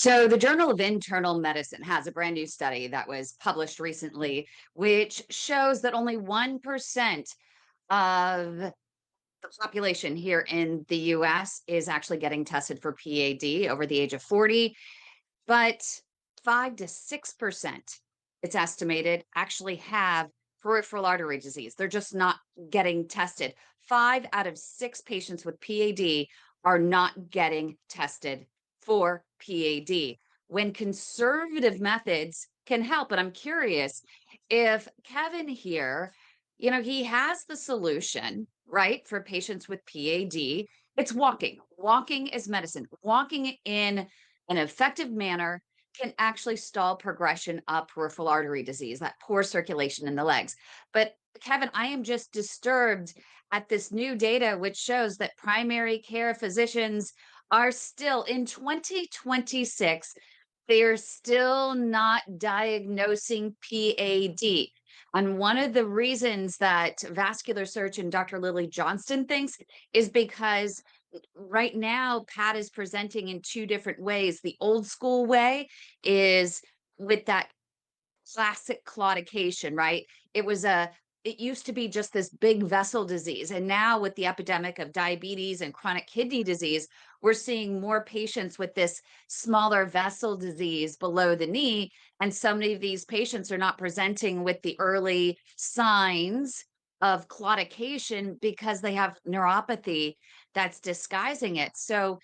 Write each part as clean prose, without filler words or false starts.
So, the Journal of Internal Medicine has a brand new study that was published recently, which shows that only 1% of the population here in the US is actually getting tested for PAD over the age of 40, but 5 to 6%, it's estimated, actually have peripheral artery disease. They're just not getting tested. 5 out of 6 patients with PAD are not getting tested for PAD when conservative methods can help. And I'm curious if Kevin here, he has the solution, right, for patients with PAD. It's walking. Walking is medicine. Walking in an effective manner can actually stall progression of peripheral artery disease, that poor circulation in the legs. But Kevin, I am just disturbed at this new data, which shows that primary care physicians are still in 2026, they're still not diagnosing PAD. And one of the reasons that vascular surgeon Dr. Lily Johnston thinks is because right now PAD is presenting in two different ways. The old school way is with that classic claudication, right? It used to be just this big vessel disease. And now with the epidemic of diabetes and chronic kidney disease, we're seeing more patients with this smaller vessel disease below the knee. And so many of these patients are not presenting with the early signs of claudication because they have neuropathy that's disguising it. So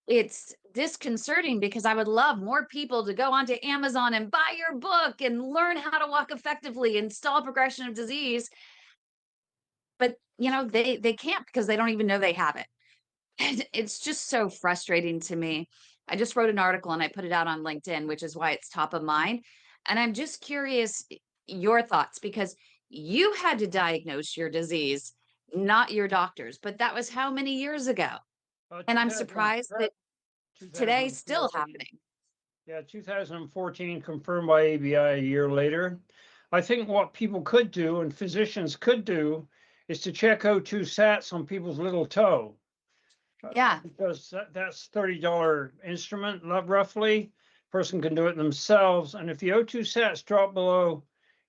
it's disconcerting because I would love more people to go onto Amazon and buy your book and learn how to walk effectively and stall progression of disease. But they can't because they don't even know they have it. And it's just so frustrating to me. I just wrote an article and I put it out on LinkedIn, which is why it's top of mind. And I'm just curious your thoughts because you had to diagnose your disease, not your doctors, but that was how many years ago? And I'm 2000, surprised that today's still 2014. happening. Yeah, 2014 confirmed by ABI a year later. I think what people could do and physicians could do is to check O2 sats on people's little toe. Yeah. Because that's $30 instrument roughly. Person can do it themselves. And if the O2 sats drop below,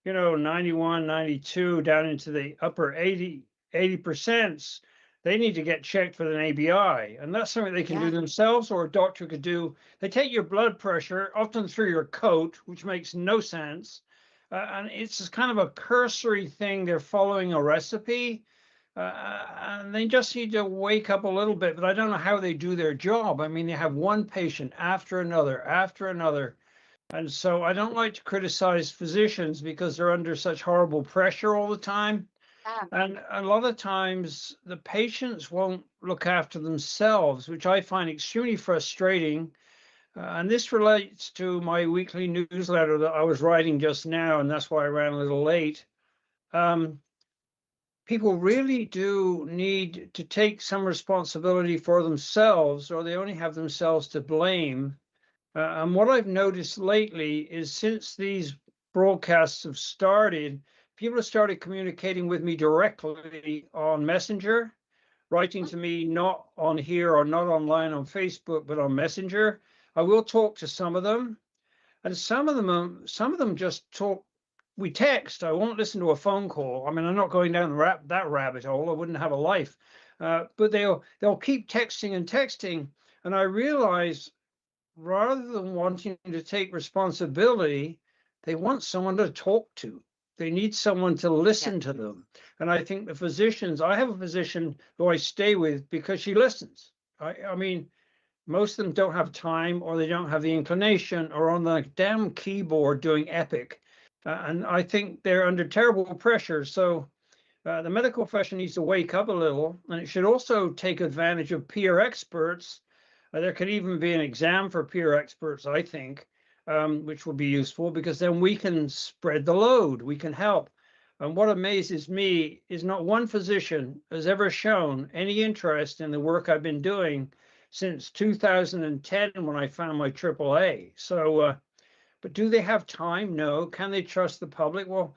91, 92, down into the upper 80%, they need to get checked for an ABI. And that's something they can do Yeah. themselves or a doctor could do. They take your blood pressure, often through your coat, which makes no sense. And it's just kind of a cursory thing. They're following a recipe. And they just need to wake up a little bit, but I don't know how they do their job. I mean, they have one patient after another, after another. And so I don't like to criticize physicians because they're under such horrible pressure all the time. Yeah. And a lot of times the patients won't look after themselves, which I find extremely frustrating. And this relates to my weekly newsletter that I was writing just now, and that's why I ran a little late. Um, People really do need to take some responsibility for themselves, or they only have themselves to blame. And what I've noticed lately is since these broadcasts have started, people have started communicating with me directly on Messenger, writing to me not on here or not online on Facebook, but on Messenger. I will talk to some of them, and some of them just talk. We text. I won't listen to a phone call. I mean, I'm not going down that rabbit hole. I wouldn't have a life. But they'll keep texting and texting, and I realize rather than wanting to take responsibility, they want someone to talk to. They need someone to Yeah. listen to them. And I think the physicians. I have a physician who I stay with because she listens. I mean, most of them don't have time or they don't have the inclination or on the damn keyboard doing Epic. And I think they're under terrible pressure. So the medical profession needs to wake up a little, and it should also take advantage of peer experts. There could even be an exam for peer experts, I think, which would be useful because then we can spread the load, we can help. And what amazes me is not one physician has ever shown any interest in the work I've been doing since 2010 when I found my AAA. So, but do they have time? No. Can they trust the public? Well,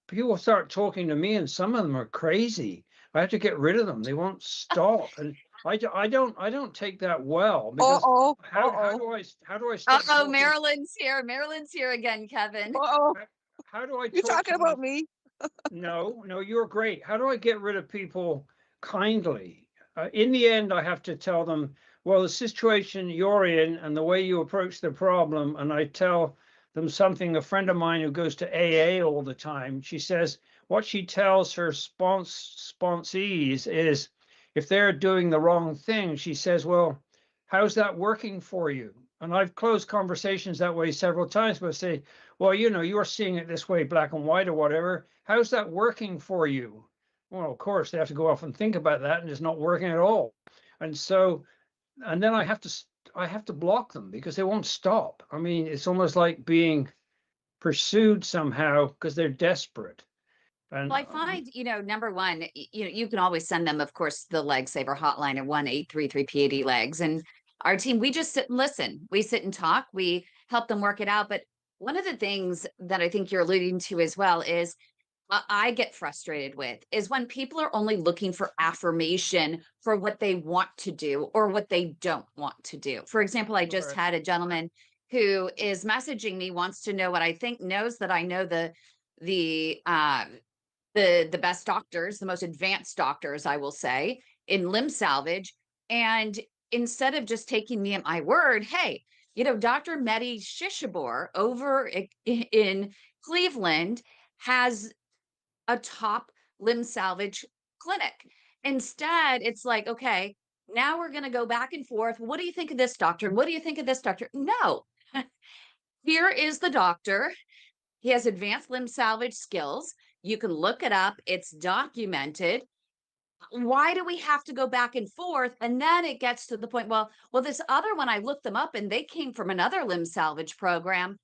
people start talking to me, and some of them are crazy. I have to get rid of them. They won't stop. And I don't take that well because Uh-oh, how uh-oh, do how do I stop Uh-oh, talking? Marilyn's here. Marilyn's here again, Kevin. uh-oh. How, how do I You're talk talking to them? about me? No, no, you're great. How do I get rid of people kindly? In the end, I have to tell them, well, the situation you're in and the way you approach the problem, and I tell them something. A friend of mine who goes to AA all the time, she says what she tells her sponsees is if they're doing the wrong thing, she says, well, how's that working for you? And I've closed conversations that way several times, but I say, well, you're seeing it this way, black and white or whatever. How's that working for you? Well, of course, they have to go off and think about that, and it's not working at all. And so, and then I have to block them because they won't stop. I mean, it's almost like being pursued somehow because they're desperate. And Well, I find, number one, you can always send them, of course, the Leg Saver hotline at 1-833-PAD legs. And our team, we just sit and listen. We sit and talk. We help them work it out. But one of the things that I think you're alluding to as well is I get frustrated with is when people are only looking for affirmation for what they want to do or what they don't want to do. For example, I just correct. had a gentleman who is messaging me, wants to know what I think, knows that I know the best doctors, the most advanced doctors, I will say, in limb salvage. And instead of just taking me at my word, hey, Dr. Mehdi Shishabor over in Cleveland has a top limb salvage clinic. Instead, it's like, okay, now we're going to go back and forth. What do you think of this doctor? And what do you think of this doctor? No, here is the doctor. He has advanced limb salvage skills. You can look it up, it's documented. Why do we have to go back and forth? And then it gets to the point, well, this other one, I looked them up and they came from another limb salvage program.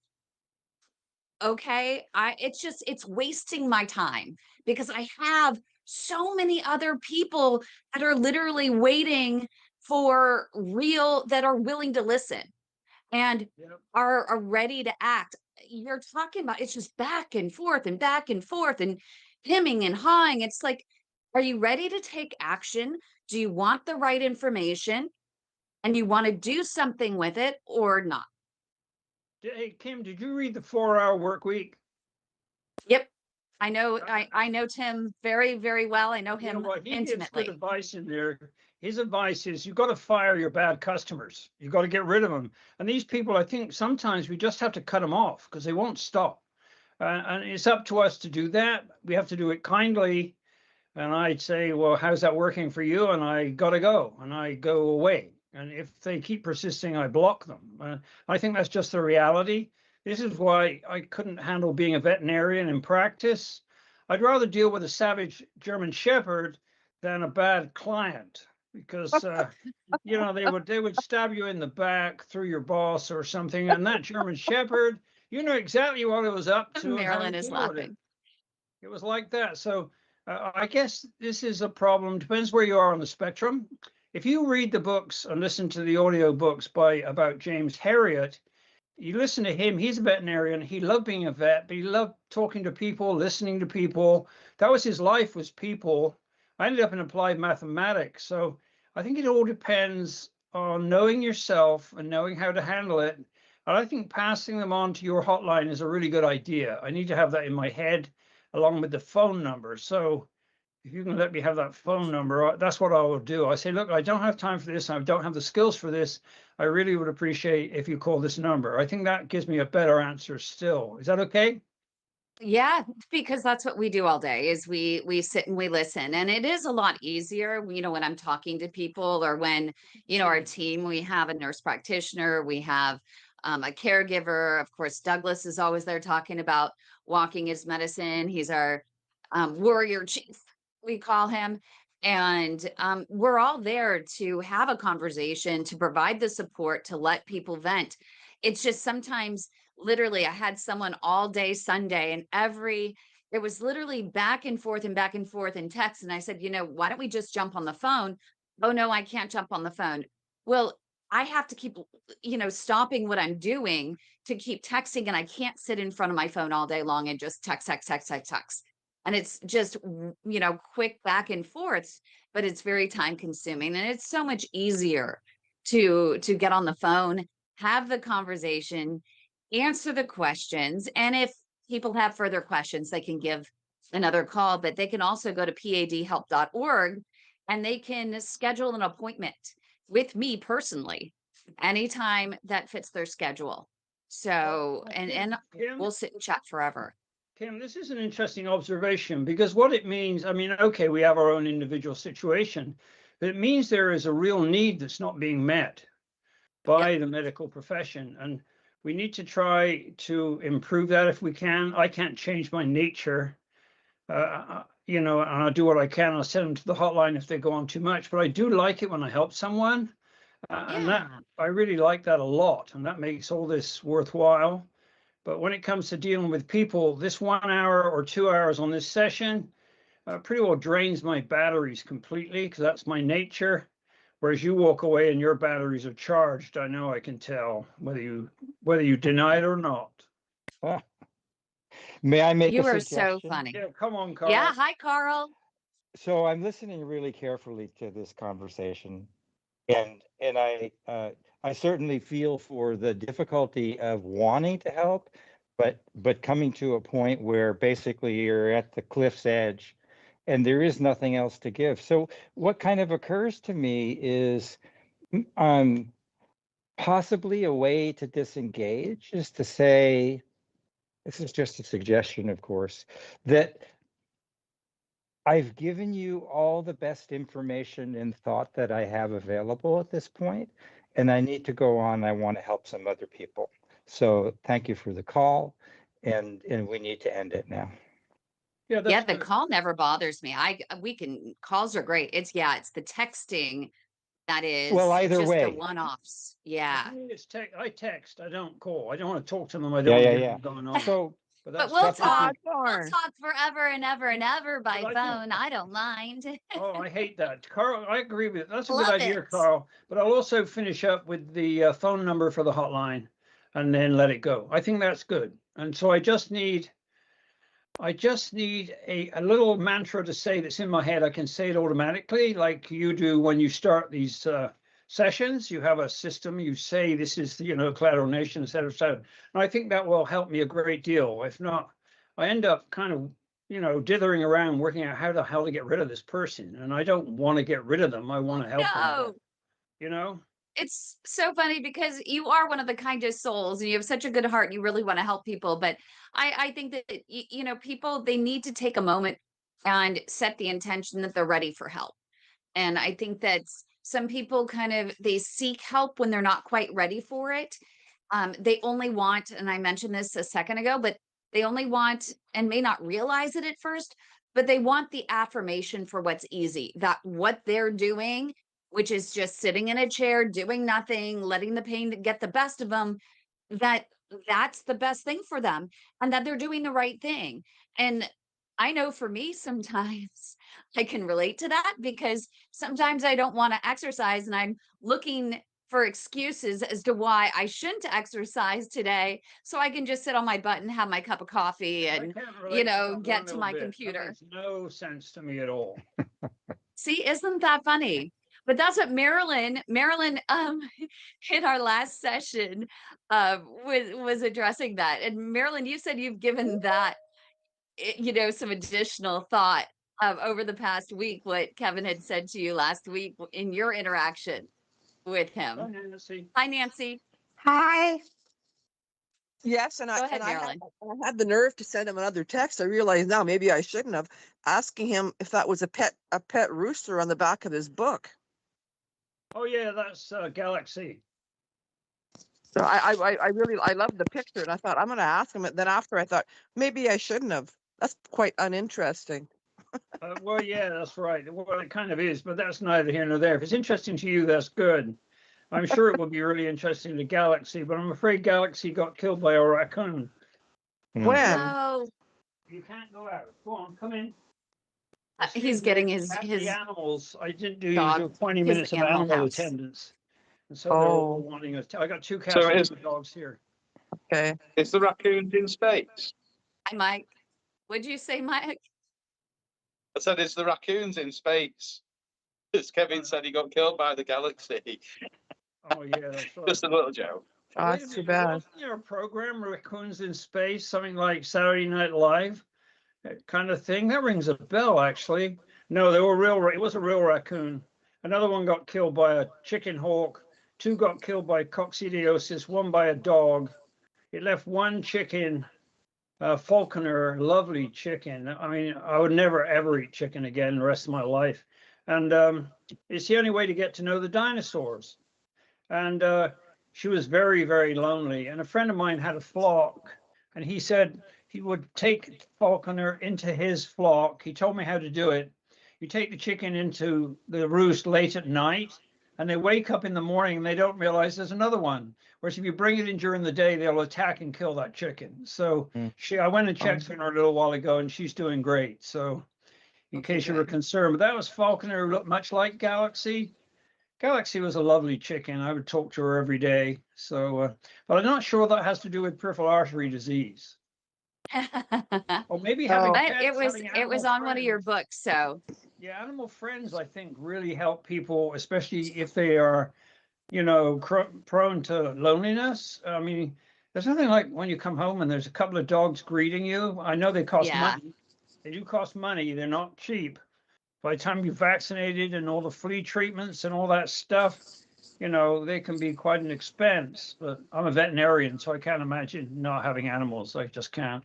Okay, it's wasting my time because I have so many other people that are literally waiting for real, that are willing to listen and Yep. are ready to act. You're talking about it's just back and forth and hemming and hawing. It's like, are you ready to take action? Do you want the right information and you want to do something with it or not? Hey, Kim, did you read the 4 Hour Work Week? Yep. I know Tim very, very well. I know Yeah, him well, he gives good intimately. advice in there. His advice is you've got to fire your bad customers. You've got to get rid of them. And these people, I think sometimes we just have to cut them off because they won't stop. And it's up to us to do that. We have to do it kindly. And I'd say, well, how's that working for you? And I got to go and I go away. And if they keep persisting, I block them. I think that's just the reality. This is why I couldn't handle being a veterinarian in practice. I'd rather deal with a savage German Shepherd than a bad client because they would stab you in the back through your boss or something. And that German Shepherd, you know exactly what it was up to and how to Marilyn is deal with it. laughing. It was like that. So I guess this is a problem. Depends where you are on the spectrum. If you read the books and listen to the audio books by about James Herriot, you listen to him. He's a veterinarian. He loved being a vet, but he loved talking to people, listening to people. That was his life, was people. I ended up in applied mathematics. So I think it all depends on knowing yourself and knowing how to handle it. And I think passing them on to your hotline is a really good idea. I need to have that in my head along with the phone number. So if you can let me have that phone number, that's what I will do. I say, look, I don't have time for this. I don't have the skills for this. I really would appreciate if you call this number. I think that gives me a better answer still. Is that okay? Yeah, because that's what we do all day is we sit and we listen. And it is a lot easier, when I'm talking to people or when, our team, we have a nurse practitioner, we have a caregiver. Of course, Douglas is always there talking about walking his medicine. He's our warrior chief, we call him. And we're all there to have a conversation, to provide the support, to let people vent. It's just sometimes literally I had someone all day Sunday and it was literally back and forth in text. And I said, why don't we just jump on the phone? Oh no, I can't jump on the phone. Well, I have to keep, stopping what I'm doing to keep texting and I can't sit in front of my phone all day long and just text, text, text, text, text. and it's just, quick back and forth, but it's very time consuming, and it's so much easier to get on the phone, have the conversation, answer the questions, and if people have further questions, they can give another call, but they can also go to padhelp.org and they can schedule an appointment with me personally anytime that fits their schedule. So, Well, and Kim, we'll sit and chat forever. Kim, this is an interesting observation because what it means, I mean, okay, we have our own individual situation, but it means there is a real need that's not being met Yep. by the medical profession. And we need to try to improve that if we can. I can't change my nature, and I'll do what I can. I'll send them to the hotline if they go on too much, but I do like it when I help someone. And that Yeah. I really like that a lot. And that makes all this worthwhile. But when it comes to dealing with people, this 1 hour or 2 hours on this session pretty well drains my batteries completely because that's my nature. Whereas you walk away and your batteries are charged. I know I can tell whether you deny it or not. Ah, may I make a You are so suggestion? funny. Yeah, come on, Yeah. Carl. Hi, Carl. So I'm listening really carefully to this conversation, and I certainly feel for the difficulty of wanting to help, but coming to a point where basically you're at the cliff's edge, and there is nothing else to give. So what kind of occurs to me is um, possibly a way to disengage is to say, this is just a suggestion, of course, that I've given you all the best information and thought that I have available at this point, and I need to go on. I want to help some other people. So thank you for the call, and we need to end it now. Yeah, Yeah, that's the good. call never bothers me. Calls are great. It's the texting that Well, is either just the way. one-offs. Well, Yeah. for me, it's I text. I don't call. I don't want to talk to them. I don't Yeah, want to yeah, hear yeah. what's going on. So But But that's we'll that's what talk. you. We'll Darn. talk forever and ever and ever but by I think phone. I don't mind. Oh, I hate that. Carl, I agree with it. That's a good Love idea, it. Carl. But I'll also finish up with the phone number for the hotline and then let it go. I think that's good. And so I just need a little mantra to say that's in my head. I can say it automatically, like you do when you start these sessions. You have a system. You say this is Collateral Nation, et cetera, et cetera. And I think that will help me a great deal. If not, I end up kind of dithering around working out how the hell to get rid of this person. And I don't want to get rid of them. I want to help them. No, You know? it's so funny because you are one of the kindest souls and you have such a good heart and you really want to help people. But I think that, people, they need to take a moment and set the intention that they're ready for help. And I think that some people kind of they seek help when they're not quite ready for it. They only want, and I mentioned this a second ago, but they only want and may not realize it at first, but they want the affirmation for what's easy, that what they're doing, which is just sitting in a chair, doing nothing, letting the pain get the best of them, that that's the best thing for them and that they're doing the right thing. And I know for me, sometimes I can relate to that because sometimes I don't want to exercise and I'm looking for excuses as to why I shouldn't exercise today. So I can just sit on my butt and have my cup of coffee I and, can't relate to that one get to little my bit. That computer. makes no sense to me at all. See, isn't that funny? But that's what Marilyn, in our last session, was addressing that. And Marilyn, you said you've given that, some additional thought over the past week, what Kevin had said to you last week in your interaction with Oh, him. Nancy. Hi, Nancy. Hi. Yes, and I Go and ahead, I had Marilyn. I had the nerve to send him another text. I realize now maybe I shouldn't have, asking him if that was a pet rooster on the back of his book. Oh, yeah, that's Galaxy. So I really love the picture, and I thought I'm going to ask him. And then after I thought maybe I shouldn't have. That's quite uninteresting. Well, yeah, that's right. Well, it kind of is, but that's neither here nor there. If it's interesting to you, that's good. I'm sure it will be really interesting to Galaxy, but I'm afraid Galaxy got killed by a raccoon. When? No, You can't go out. Go on, come in. he's Excuse me, getting the his animals. I didn't do dog, usual 20 his minutes of animal animal house. attendance. And so they're all Oh, wanting us. I got two cats So and is two dogs here. okay. is the raccoons in space? Hi, Mike. What'd you say, Mike? I said, it's the raccoons in space. As Kevin said, he got killed by the galaxy. Oh, yeah, that's right. Just a little joke. Oh, Wait a that's too minute, bad. wasn't there a program, Raccoons in Space, something like Saturday Night Live, that kind of thing? That rings a bell, actually. No, they were real. It was a real raccoon. Another one got killed by a chicken hawk. Two got killed by coccidiosis. One by a dog. It left one chicken, falconer, lovely chicken. I mean, I would never ever eat chicken again the rest of my life. And it's the only way to get to know the dinosaurs. And she was very, very lonely. And a friend of mine had a flock, and he said he would take falconer into his flock. He told me how to do it. You take the chicken into the roost late at night, and they wake up in the morning and they don't realize there's another one. Whereas if you bring it in during the day, they'll attack and kill that chicken. So I went and checked on her a little while ago, and she's doing great. So in case you were concerned, but that was falconer, looked much like Galaxy. Galaxy was a lovely chicken. I would talk to her every day. So, but I'm not sure that has to do with peripheral artery disease. Or maybe having Oh. But pets, having it was animal on one of your friends. books, so Yeah, animal friends, I think, really help people, especially if they are, you know, prone to loneliness. I mean, there's nothing like when you come home and there's a couple of dogs greeting you. I know they cost yeah. money. They do cost money. They're not cheap. By the time you're vaccinated and all the flea treatments and all that stuff, you know, they can be quite an expense. But I'm a veterinarian, so I can't imagine not having animals. I just can't.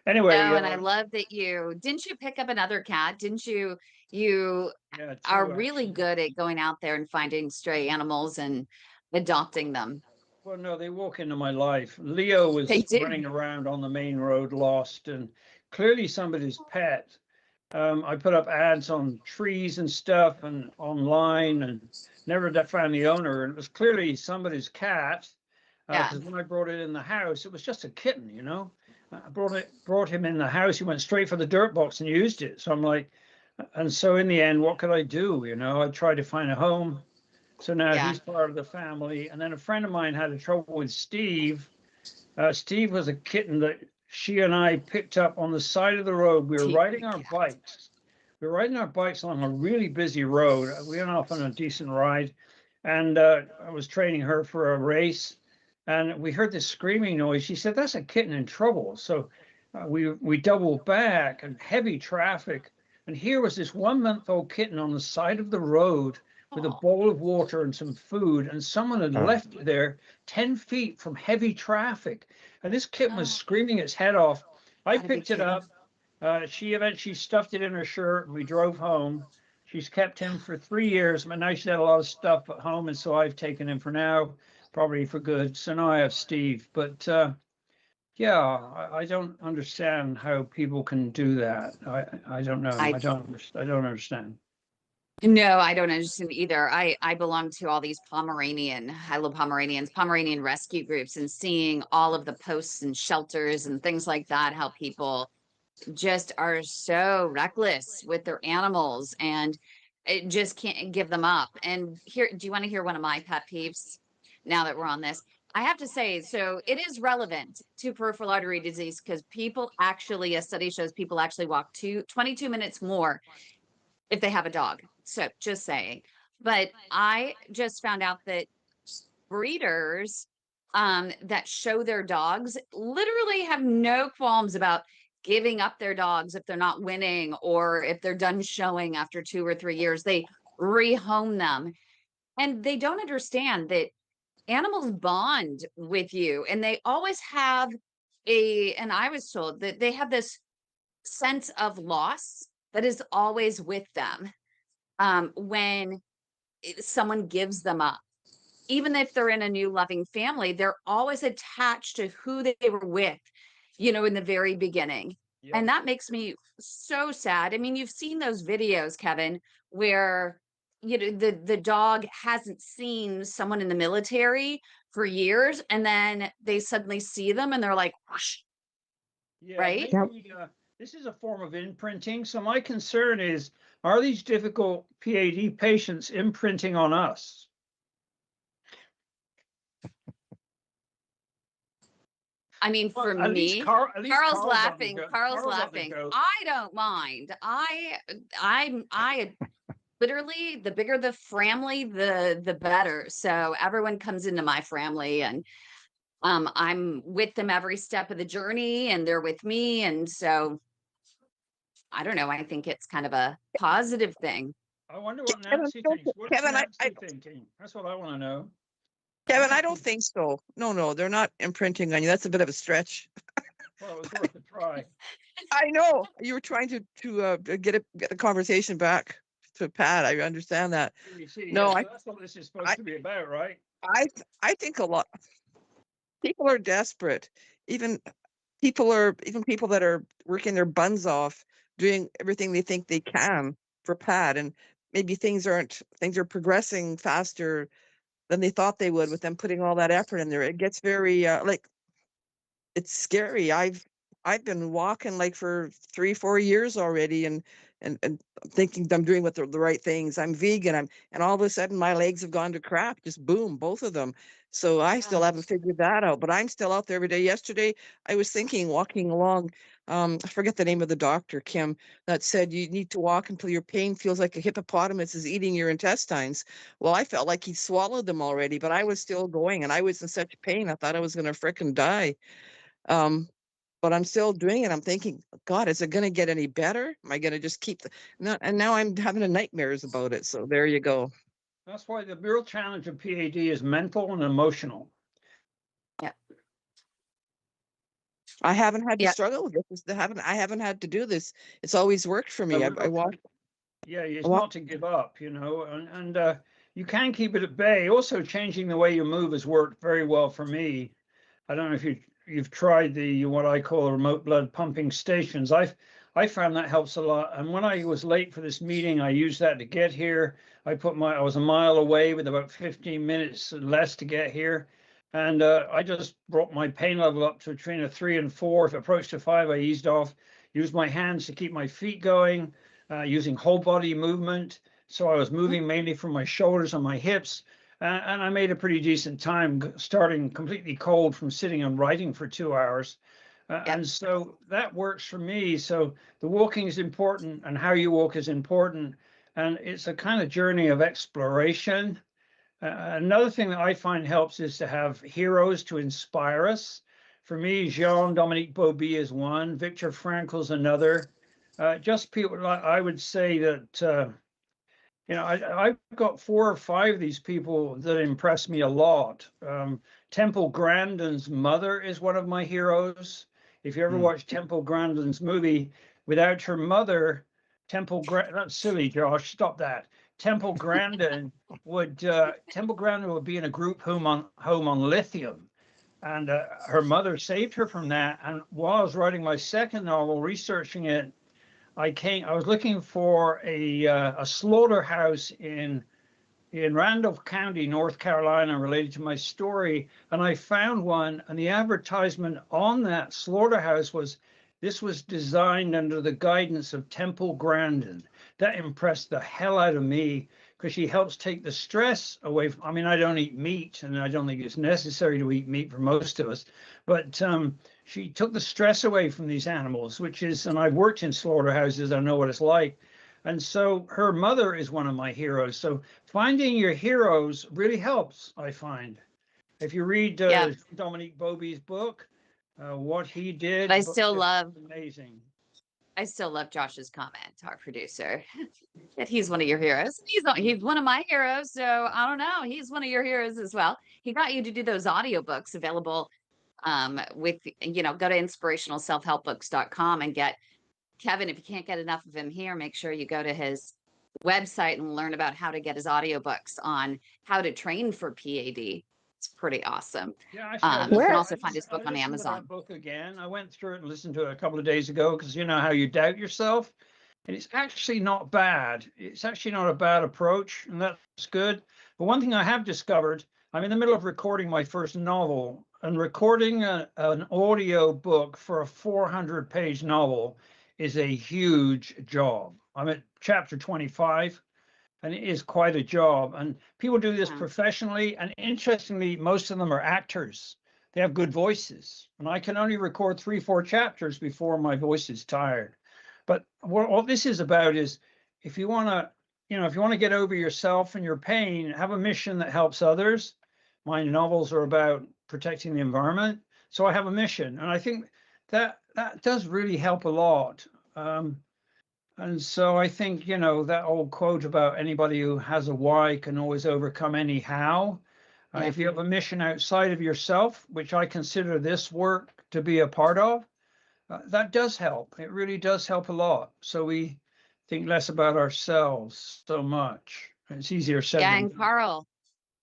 Anyway, No, and I love that didn't you pick up another cat? Didn't you? You yeah, are two really actually. good at going out there and finding stray animals and adopting them. Well, no, they walk into my life. Leo They was do. running around on the main road, lost, and clearly somebody's pet. I put up ads on trees and stuff and online, and never found the owner. And it was clearly somebody's cat, Yeah. because when I brought it in the house, it was just a kitten, you know. I brought him in the house. He went straight for the dirt box and used it. So I'm like, and so in the end, what could I do? You know, I tried to find a home. So now Yeah. he's part of the family. And then a friend of mine had a trouble with Steve. Steve was a kitten that she and I picked up on the side of the road. We were riding our bikes. We were riding our bikes along a really busy road. We went off on a decent ride, and I was training her for a race, and we heard this screaming noise. She said, "That's a kitten in trouble." So we doubled back, and heavy traffic. And here was this 1-month-old kitten on the side of the road with a Oh, bowl of water and some food, and someone had left it there 10 feet from heavy traffic. And this kitten was oh, screaming its head off. I gotta be picked it kidding. up. She eventually stuffed it in her shirt, and we drove home. She's kept him for 3 years, but now she's had a lot of stuff at home, and so I've taken him for now, probably for good. So now I have Steve. But yeah, I don't understand how people can do that. I don't know. I I don't understand. No, I don't understand either. I belong to all these I love Pomeranians, Pomeranian rescue groups, and seeing all of the posts and shelters and things like that, how people just are so reckless with their animals and it just can't give them up. And here, do you want to hear one of my pet peeves now that we're on this? I have to say, so it is relevant to peripheral artery disease because people actually, a study shows people actually walk 22 minutes more if they have a dog. So just saying. But I just found out that breeders that show their dogs literally have no qualms about giving up their dogs if they're not winning or if they're done showing after 2 or 3 years. They rehome them. And they don't understand that animals bond with you and they always have and I was told that they have this sense of loss that is always with them when someone gives them up. Even if they're in a new loving family, they're always attached to who they were with, in the very beginning. Yep. And that makes me so sad. I mean, you've seen those videos, Kevin, where the dog hasn't seen someone in the military for years, and then they suddenly see them and they're like, whoosh, Yeah, right? Yep. maybe this is a form of imprinting. So my concern is, are these difficult PAD patients imprinting on us? I mean, Well, for me, at least Carl's Carl got the laughing. go. Carl's Carl got the laughing. go. I don't mind. I literally, the bigger the family, the better. So everyone comes into my family, and I'm with them every step of the journey, and they're with me. And so I don't know. I think it's kind of a positive thing. I wonder what Kevin, Nancy thinks. What's Kevin, Nancy thinking? That's what I want to know. Kevin, I don't think so. No, they're not imprinting on you. That's a bit of a stretch. Well, it was worth a try. I know you were trying to get the conversation back to Pat. I understand that. You see, No, yes, that's what this is supposed I, to be about, right? I think a lot people are desperate. Even even people that are working their buns off, doing everything they think they can for Pat, and maybe things are progressing faster than they thought they would with them putting all that effort in there. It gets very like it's scary. I've been walking like for 3, 4 years already, and thinking I'm doing the right things. I'm vegan. And all of a sudden my legs have gone to crap. Just boom, both of them. So I still haven't figured that out. But I'm still out there every day. Yesterday I was thinking, walking along. I forget the name of the doctor, Kim, that said you need to walk until your pain feels like a hippopotamus is eating your intestines. Well, I felt like he swallowed them already, but I was still going, and I was in such pain. I thought I was going to frickin' die. Um, but I'm still doing it. I'm thinking, God, is it going to get any better? Am I going to just keep no, and now I'm having nightmares about it. So there you go. That's why the real challenge of PAD is mental and emotional. Yeah. I haven't had to Yeah. struggle with this. I haven't had to do this. It's always worked for me. I walk. Yeah, it's I walk. not to give up, and you can keep it at bay. Also, changing the way you move has worked very well for me. I don't know if you've tried the what I call remote blood pumping stations. I found that helps a lot. And when I was late for this meeting, I used that to get here. I was a mile away with about 15 minutes less to get here. And I just brought my pain level up to between a 3 and 4. If it approached to 5, I eased off, used my hands to keep my feet going, using whole body movement. So I was moving mainly from my shoulders and my hips. And I made a pretty decent time starting completely cold from sitting and writing for 2 hours. Yep. And so that works for me. So the walking is important, and how you walk is important. And it's a kind of journey of exploration. Another thing that I find helps is to have heroes to inspire us. For me, Jean-Dominique Bauby is one, Viktor Frankl's another. Just people, I would say that I've got 4 or 5 of these people that impress me a lot. Temple Grandin's mother is one of my heroes. If you ever watch Temple Grandin's movie, without her mother, that's silly, Josh. Stop that. Temple Grandin would be in a group home on lithium, and her mother saved her from that. And while I was writing my second novel, researching it, I was looking for a slaughterhouse in Randolph County, North Carolina, related to my story, and I found one. And the advertisement on that slaughterhouse this was designed under the guidance of Temple Grandin. That impressed the hell out of me because she helps take the stress away from. I mean, I don't eat meat, and I don't think it's necessary to eat meat for most of us, but she took the stress away from these animals, and I've worked in slaughterhouses, I know what it's like. And so her mother is one of my heroes. So finding your heroes really helps, I find. If you read Yeah. Dominique Bauby's book, what he did, But I still love Josh's comment, our producer, that he's one of your heroes. He's one of my heroes. So I don't know. He's one of your heroes as well. He got you to do those audiobooks available with, go to inspirationalselfhelpbooks.com and get Kevin. If you can't get enough of him here, make sure you go to his website and learn about how to get his audiobooks on how to train for PAD. It's pretty awesome. Yeah, actually, You can Where? also find his book I on listened to Amazon. that book again. I went through it and listened to it a couple of days ago because you know how you doubt yourself. And it's actually not bad. It's actually not a bad approach, and that's good. But one thing I have discovered, I'm in the middle of recording my first novel, and recording an audio book for a 400-page novel is a huge job. I'm at chapter 25. And it is quite a job. And people do this Yeah. professionally. And interestingly, most of them are actors. they have good voices, and I can only record 3-4 chapters before my voice is tired. But what all this is about is, if you want to, if you want to get over yourself and your pain, have a mission that helps others. My novels are about protecting the environment, so I have a mission, and I think that does really help a lot. And so I think, that old quote about anybody who has a why can always overcome any how. Yeah. If you have a mission outside of yourself, which I consider this work to be a part of, that does help. It really does help a lot. So we think less about ourselves so much. It's easier said Yeah, than and done.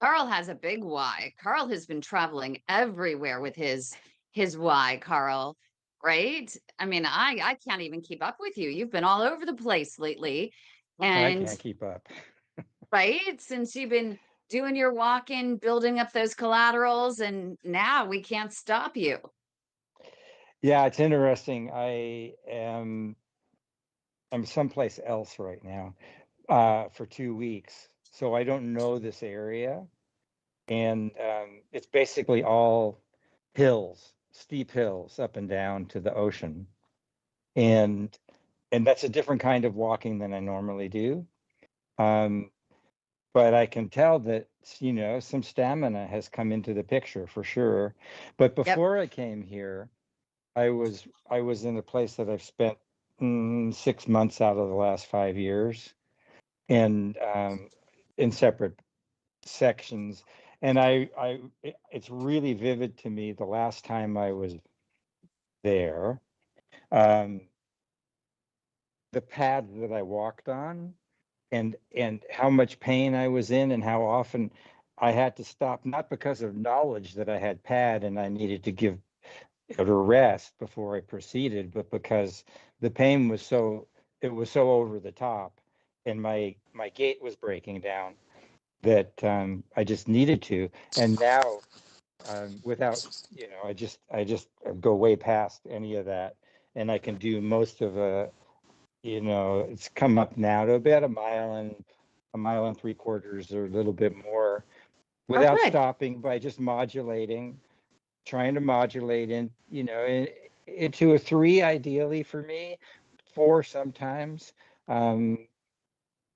Carl has a big why. Carl has been traveling everywhere with his why, Carl, right? I mean, I can't even keep up with you. You've been all over the place lately. I And can't keep up. right, since you've been doing your walking, building up those collaterals, and now we can't stop you. Yeah, it's interesting. I'm someplace else right now for 2 weeks, so I don't know this area, and it's basically all hills, steep hills up and down to the ocean, and that's a different kind of walking than I normally do. Um, but I can tell that some stamina has come into the picture for sure. But Yep. before I came here, I was in a place that I've spent 6 months out of the last 5 years, and in separate sections. And it's really vivid to me the last time I was there, um, the pad that I walked on, and how much pain I was in, and how often I had to stop, not because of knowledge that I had P.A.D and I needed to give it a rest before I proceeded, but because the pain was so over the top, and my gait was breaking down, that I just needed to. And now, without, I just go way past any of that, and I can do most of it's come up now to about a mile and 3/4 or a little bit more, Oh, without good. stopping, by just modulating, trying to modulate into a 3, ideally for me, 4 sometimes, um,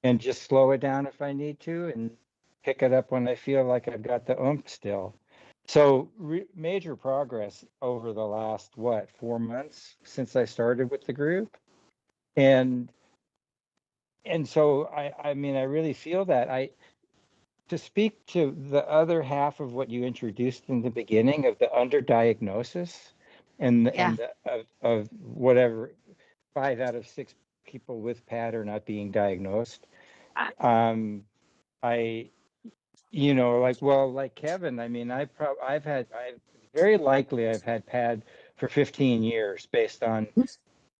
and just slow it down if I need to, and pick it up when I feel like I've got the oomph still. So major progress over the last 4 months since I started with the group, and so I mean, I really feel that. To speak to the other half of what you introduced in the beginning, of the underdiagnosis, Yeah. of whatever, 5 out of 6 people with P.A.D are not being diagnosed. Ah. I like Kevin, I mean, very likely I've had P.A.D for 15 years, based on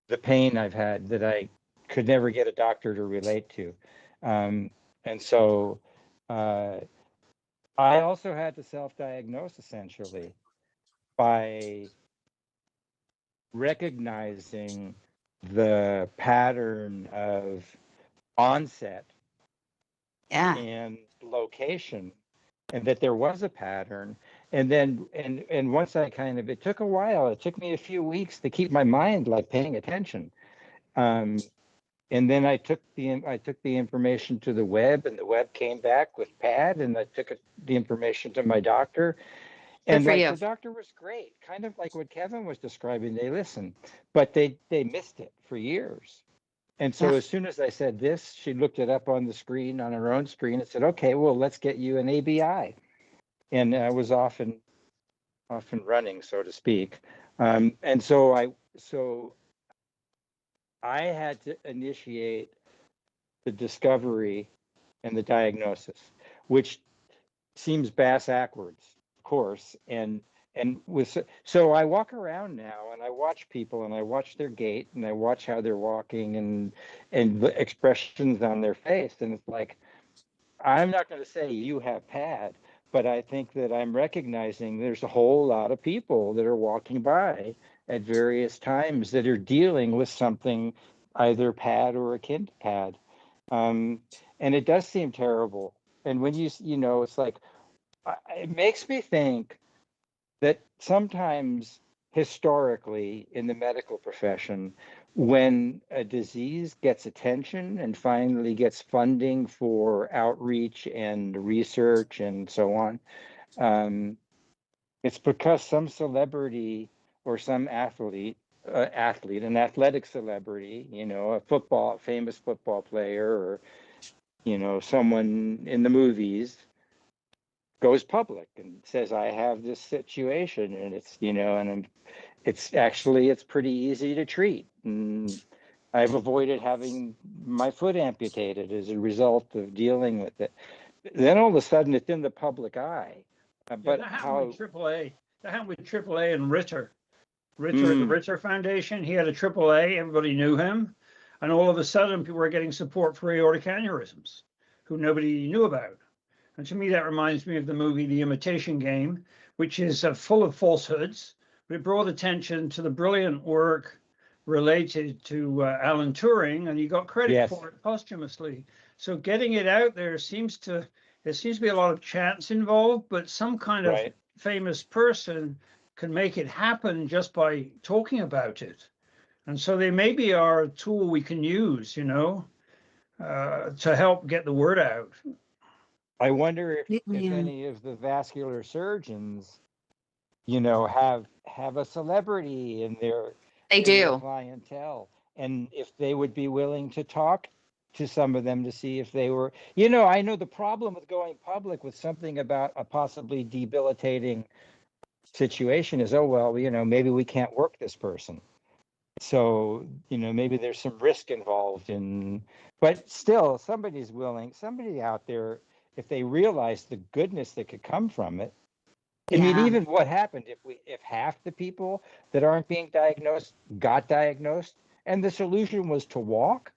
the pain I've had that I could never get a doctor to relate to. And so uh, I also had to self-diagnose, essentially, by recognizing the pattern of onset Yeah. and location, and that there was a pattern. And then, and once it took a while, it took me a few weeks to keep my mind like paying attention. Um, and then I took the information to the web, and the web came back with P.A.D, and I took the information to my doctor. Good And for like, you. the doctor was great, kind of like what Kevin was describing. They listened, but they missed it for years. And Yeah. so as soon as I said this, she looked it up on the screen, on her own screen, and said, "Okay, well, let's get you an ABI." And I was often running, so to speak. And so I had to initiate the discovery and the diagnosis, which seems bass backwards, of course. So I walk around now, and I watch people, and I watch their gait, and I watch how they're walking, and the expressions on their face, and it's like, I'm not going to say you have P.A.D, but I think that I'm recognizing there's a whole lot of people that are walking by at various times that are dealing with something, either P.A.D or akin to P.A.D. Um, and it does seem terrible. And when it's like, it makes me think, that sometimes historically in the medical profession, when a disease gets attention and finally gets funding for outreach and research and so on, it's because some celebrity or some an athletic celebrity, a famous football player, or someone in the movies goes public and says, I have this situation, and it's pretty easy to treat. And I've avoided having my foot amputated as a result of dealing with it. Then all of a sudden it's in the public eye. Yeah, But that happened how, with AAA. That happened with AAA and Ritter. Ritter, the mm, Ritter Foundation, he had a AAA, everybody knew him. And all of a sudden, people were getting support for aortic aneurysms who nobody knew about. And to me, that reminds me of the movie The Imitation Game, which is full of falsehoods, but it brought attention to the brilliant work related to Alan Turing, and he got credit yes, for it posthumously. So getting it out there there seems to be a lot of chance involved, but some kind of right. famous person can make it happen just by talking about it. And so they maybe are a tool we can use, to help get the word out. I wonder if Yeah, any of the vascular surgeons, have a celebrity they in their do. clientele, and if they would be willing to talk to some of them to see if they were, I know the problem with going public with something about a possibly debilitating situation is, oh well, maybe we can't work this person. So, maybe there's some risk involved but still somebody out there, if they realize the goodness that could come from it. I mean, Yeah. even what happened if half the people that aren't being diagnosed got diagnosed and the solution was to walk?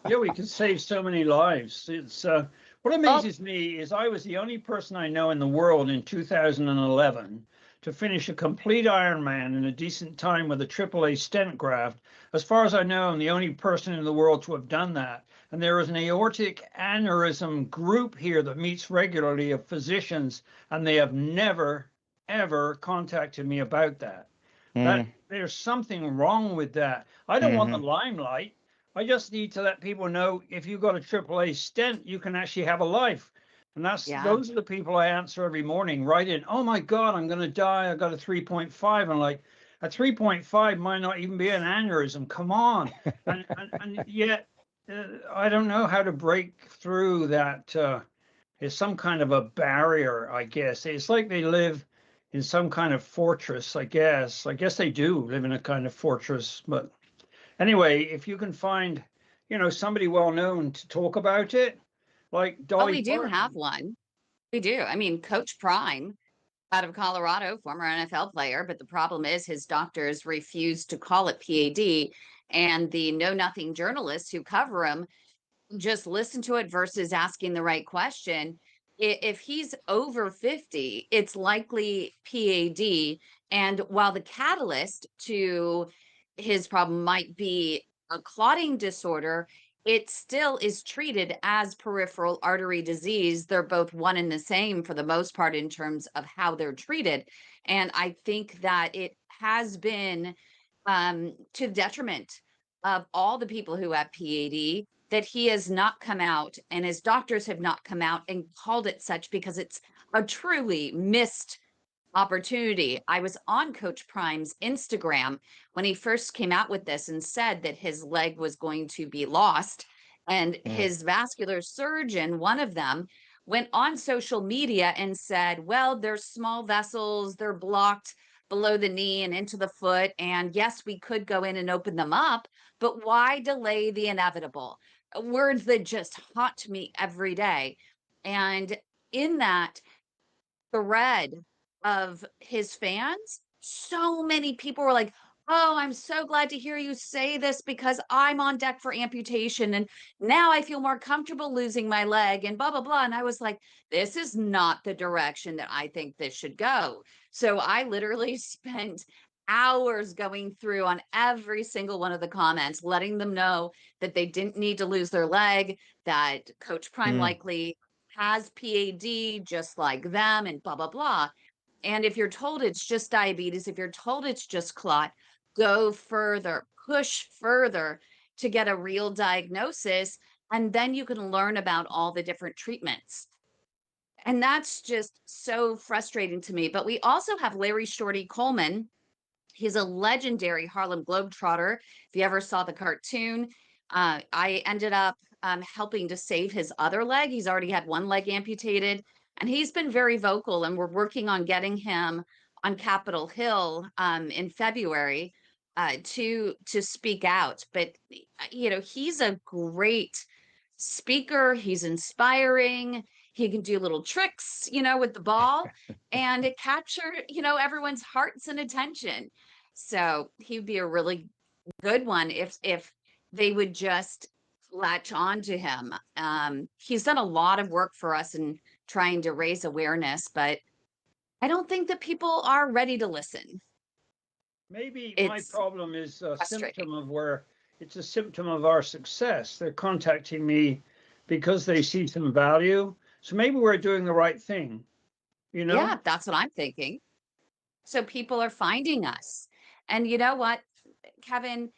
Yeah, we can save so many lives. It's what Oh, amazes me is I was the only person I know in the world in 2011 to finish a complete Ironman in a decent time with a AAA stent graft. As far as I know, I'm the only person in the world to have done that. And there is an aortic aneurysm group here that meets regularly of physicians, and they have never, ever contacted me about that. That Mm, there's something wrong with that. I don't want the hmm. limelight. I just need to let people know if you've got a AAA stent, you can actually have a life. And yeah. those are the people I answer every morning, right in. Oh my God, I'm going to die. I got a 3.5. And like a 3.5 might not even be an aneurysm. Come on. And yet I don't know how to break through that. It's some kind of a barrier, I guess. It's like they live in some kind of fortress, I guess. I guess they do live in a kind of fortress, but anyway, if you can find, somebody well known to talk about it, like Oh, Dolly we do have Parton. one. We do. I mean, Coach Prime out of Colorado, former NFL player, but the problem is his doctors refuse to call it PAD. And the know nothing journalists who cover him just listen to it versus asking the right question. If he's over 50, it's likely PAD. And while the catalyst to his problem might be a clotting disorder, it still is treated as peripheral artery disease. They're both one and the same for the most part in terms of how they're treated. And I think that it has been to the detriment of all the people who have PAD that he has not come out and his doctors have not come out and called it such because it's a truly missed opportunity. I was on Coach Prime's Instagram when he first came out with this and said that his leg was going to be lost. And Mm, his vascular surgeon, one of them, went on social media and said, well, there's small vessels, they're blocked below the knee and into the foot. And yes, we could go in and open them up, but why delay the inevitable? Words that just haunt me every day. And in that, thread of his fans, so many people were like, "Oh, I'm so glad to hear you say this because I'm on deck for amputation and now I feel more comfortable losing my leg and blah blah blah." And I was like, "This is not the direction that I think this should go." So I literally spent hours going through on every single one of the comments, letting them know that they didn't need to lose their leg, that Coach Prime mm. likely has PAD just like them and blah, blah, blah. And if you're told it's just diabetes, if you're told it's just clot, go further, push further to get a real diagnosis. And then you can learn about all the different treatments. And that's just so frustrating to me. But we also have Larry Shorty Coleman. He's a legendary Harlem Globetrotter. If you ever saw the cartoon, I ended up helping to save his other leg. He's already had one leg amputated, and he's been very vocal. And we're working on getting him on Capitol Hill in February to speak out. But he's a great speaker. He's inspiring. He can do little tricks, with the ball, and it captured, everyone's hearts and attention. So he'd be a really good one if they would just latch on to him. He's done a lot of work for us in trying to raise awareness, but I don't think that people are ready to listen. Maybe my It's problem is a frustrating. symptom of where it's a symptom of our success. They're contacting me because they see some value. So maybe we're doing the right thing, you know? Yeah, that's what I'm thinking. So people are finding us. And you know what, Kevin,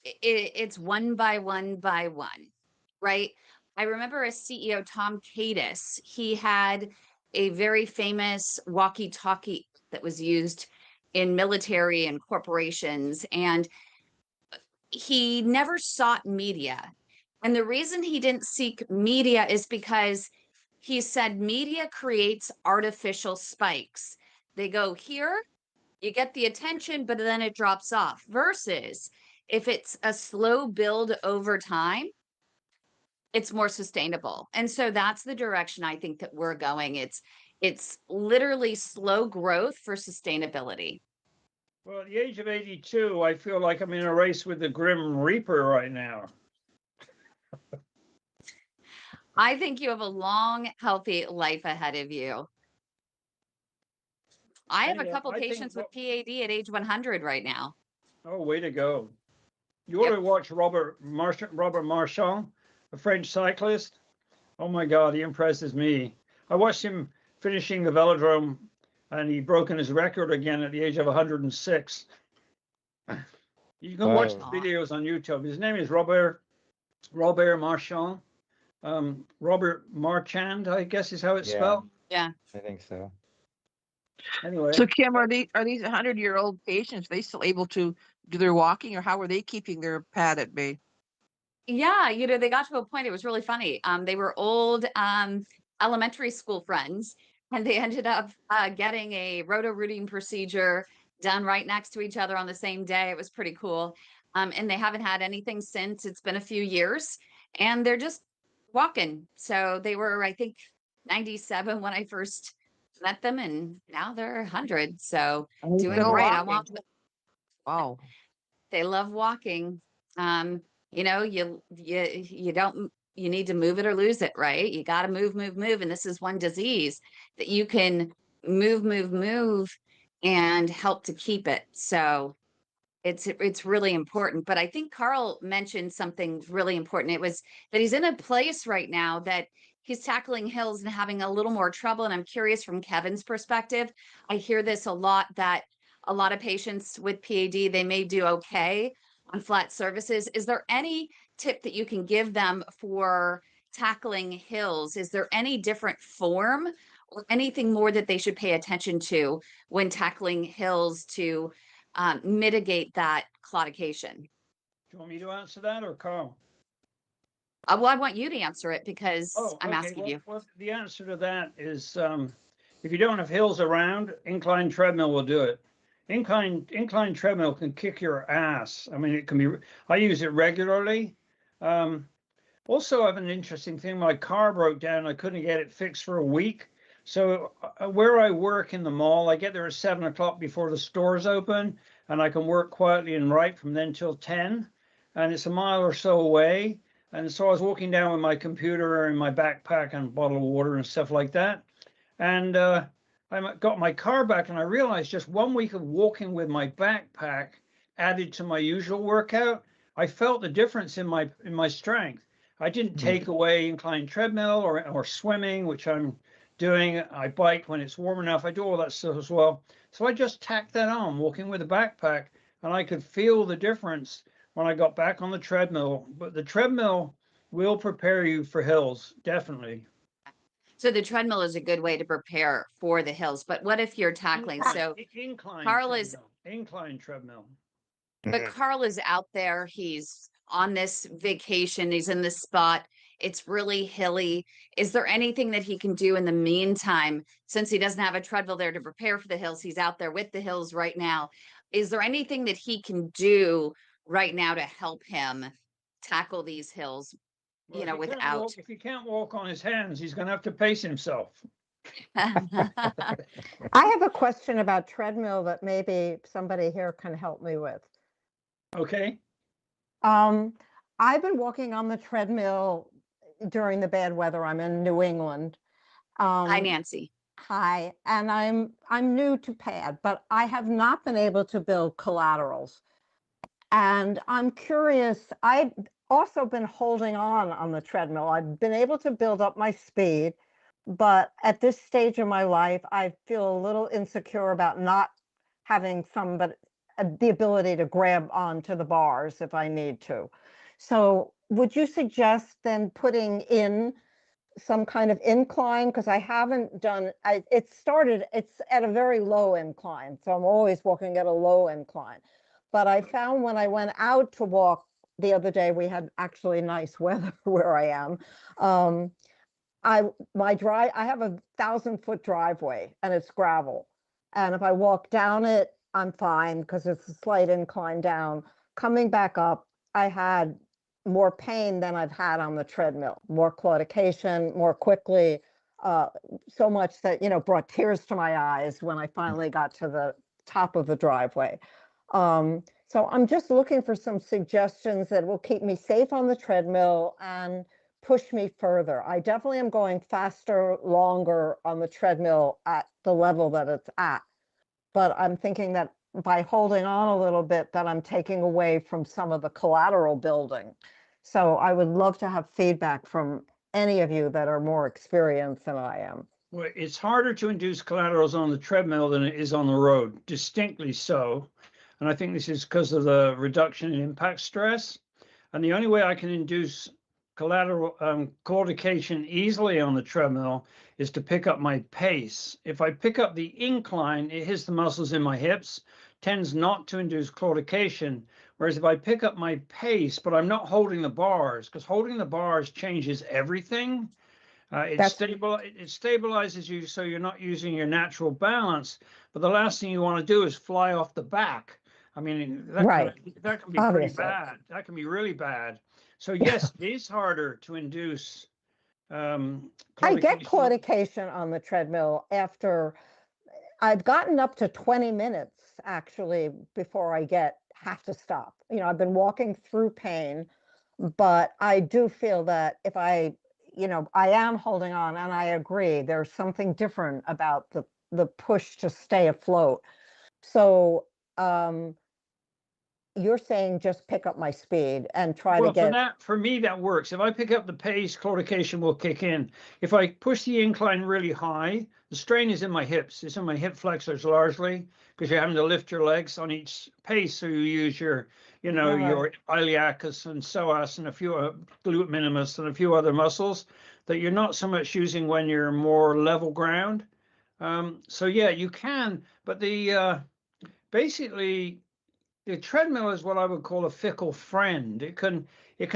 it's one by one by one, right? I remember as CEO Tom Cadis, he had a very famous walkie-talkie that was used in military and corporations, and he never sought media. And the reason he didn't seek media is because he said media creates artificial spikes. They go here, you get the attention, but then it drops off. Versus if it's a slow build over time, it's more sustainable. And so that's the direction I think that we're going. It's literally slow growth for sustainability. Well, at the age of 82, I feel like I'm in a race with the Grim Reaper right now. I think you have a long, healthy life ahead of you. I have a Anyway, couple I think patients with P.A.D. at age 100 right now. Oh, way to go. You ought Yep. to watch Robert Marchand, a French cyclist. Oh my God, he impresses me. I watched him finishing the velodrome and he broken his record again at the age of 106. You can watch the Wow. videos on YouTube. His name is Robert Marchand. Robert Marchand, I guess is how it's Yeah, spelled. Yeah. I think so. Anyway, So Kim, are these 100-year-old patients, they still able to do their walking, or how are they keeping their pad at bay? Yeah, they got to a point, it was really funny. They were old elementary school friends, and they ended up getting a roto-rooting procedure done right next to each other on the same day. It was pretty cool. And they haven't had anything since. It's been a few years, and they're just walking. So they were, I think, 97 when I first met them, and now they're 100. So Are they doing still great. I'm off. walking? Wow. They love walking. You don't, you need to move it or lose it, right? You got to move, move, move. And this is one disease that you can move, move, move and help to keep it. So it's really important. But I think Carl mentioned something really important. It was that he's in a place right now that he's tackling hills and having a little more trouble. And I'm curious from Kevin's perspective. I hear this a lot, that a lot of patients with PAD, they may do okay on flat surfaces. Is there any tip that you can give them for tackling hills? Is there any different form or anything more that they should pay attention to when tackling hills to mitigate that claudication? do you want me to answer that or Carl? Well, I want you to answer it because Oh, I'm okay. asking you. Well, the answer to that is if you don't have hills around, incline treadmill will do it. Incline treadmill can kick your ass. I mean, it can be. I use it regularly. Also, I have an interesting thing. My car broke down. I couldn't get it fixed for a week. So where I work in the mall, I get there at 7 o'clock before the stores open, and I can work quietly and write from then till 10. And it's a mile or so away. And so I was walking down with my computer and my backpack and a bottle of water and stuff like that. And I got my car back, and I realized just 1 week of walking with my backpack added to my usual workout. I felt the difference in my strength. I didn't take away incline treadmill or swimming, which I'm doing it. I bike when it's warm enough. I do all that stuff as well. So I just tacked that on, walking with a backpack, and I could feel the difference when I got back on the treadmill. But the treadmill will prepare you for hills, definitely. So the treadmill is a good way to prepare for the hills. But what if you're tackling? So Incline Carl is, treadmill. Incline treadmill. but Mhm. Carl is out there. He's on this vacation. He's in this spot. It's really hilly. Is there anything that he can do in the meantime, since he doesn't have a treadmill there to prepare for the hills? He's out there with the hills right now. Is there anything that he can do right now to help him tackle these hills, Well, if without? if he can't walk on his hands, he's going to have to pace himself. I have a question about treadmill that maybe somebody here can help me with. Okay. I've been walking on the treadmill during the bad weather. I'm in New England. Hi, Nancy. Hi, and I'm new to P.A.D, but I have not been able to build collaterals. And I'm curious, I've also been holding on the treadmill. I've been able to build up my speed, but at this stage of my life, I feel a little insecure about not having the ability to grab onto the bars if I need to. So would you suggest then putting in some kind of incline? Because I haven't done, it's at a very low incline. So I'm always walking at a low incline. But I found when I went out to walk the other day, we had actually nice weather where I am. I have a 1,000-foot driveway and it's gravel. And if I walk down it, I'm fine because it's a slight incline down. Coming back up, I had more pain than I've had on the treadmill, more claudication, more quickly, so much that, brought tears to my eyes when I finally got to the top of the driveway. So I'm just looking for some suggestions that will keep me safe on the treadmill and push me further. I definitely am going faster, longer on the treadmill at the level that it's at. But I'm thinking that by holding on a little bit, that I'm taking away from some of the collateral building. So I would love to have feedback from any of you that are more experienced than I am. Well, it's harder to induce collaterals on the treadmill than it is on the road, distinctly so. And I think this is because of the reduction in impact stress. And the only way I can induce collateral claudication easily on the treadmill is to pick up my pace. If I pick up the incline, it hits the muscles in my hips, tends not to induce claudication. Whereas if I pick up my pace, but I'm not holding the bars, because holding the bars changes everything. It stabilizes you so you're not using your natural balance. But the last thing you want to do is fly off the back. I mean, that can be pretty bad. That can be really bad. So yes, it is harder to induce I get claudication on the treadmill after I've gotten up to 20 minutes actually before I have to stop. I've been walking through pain, but I do feel that if I am holding on, and I agree, there's something different about the push to stay afloat. So you're saying just pick up my speed and try to get. For me, that works. If I pick up the pace, claudication will kick in. If I push the incline really high, the strain is in my hips. It's in my hip flexors largely because you're having to lift your legs on each pace. So you use your iliacus and psoas and a few glute minimus and a few other muscles that you're not so much using when you're more level ground. So yeah, you can, but basically the treadmill is what I would call a fickle friend. It can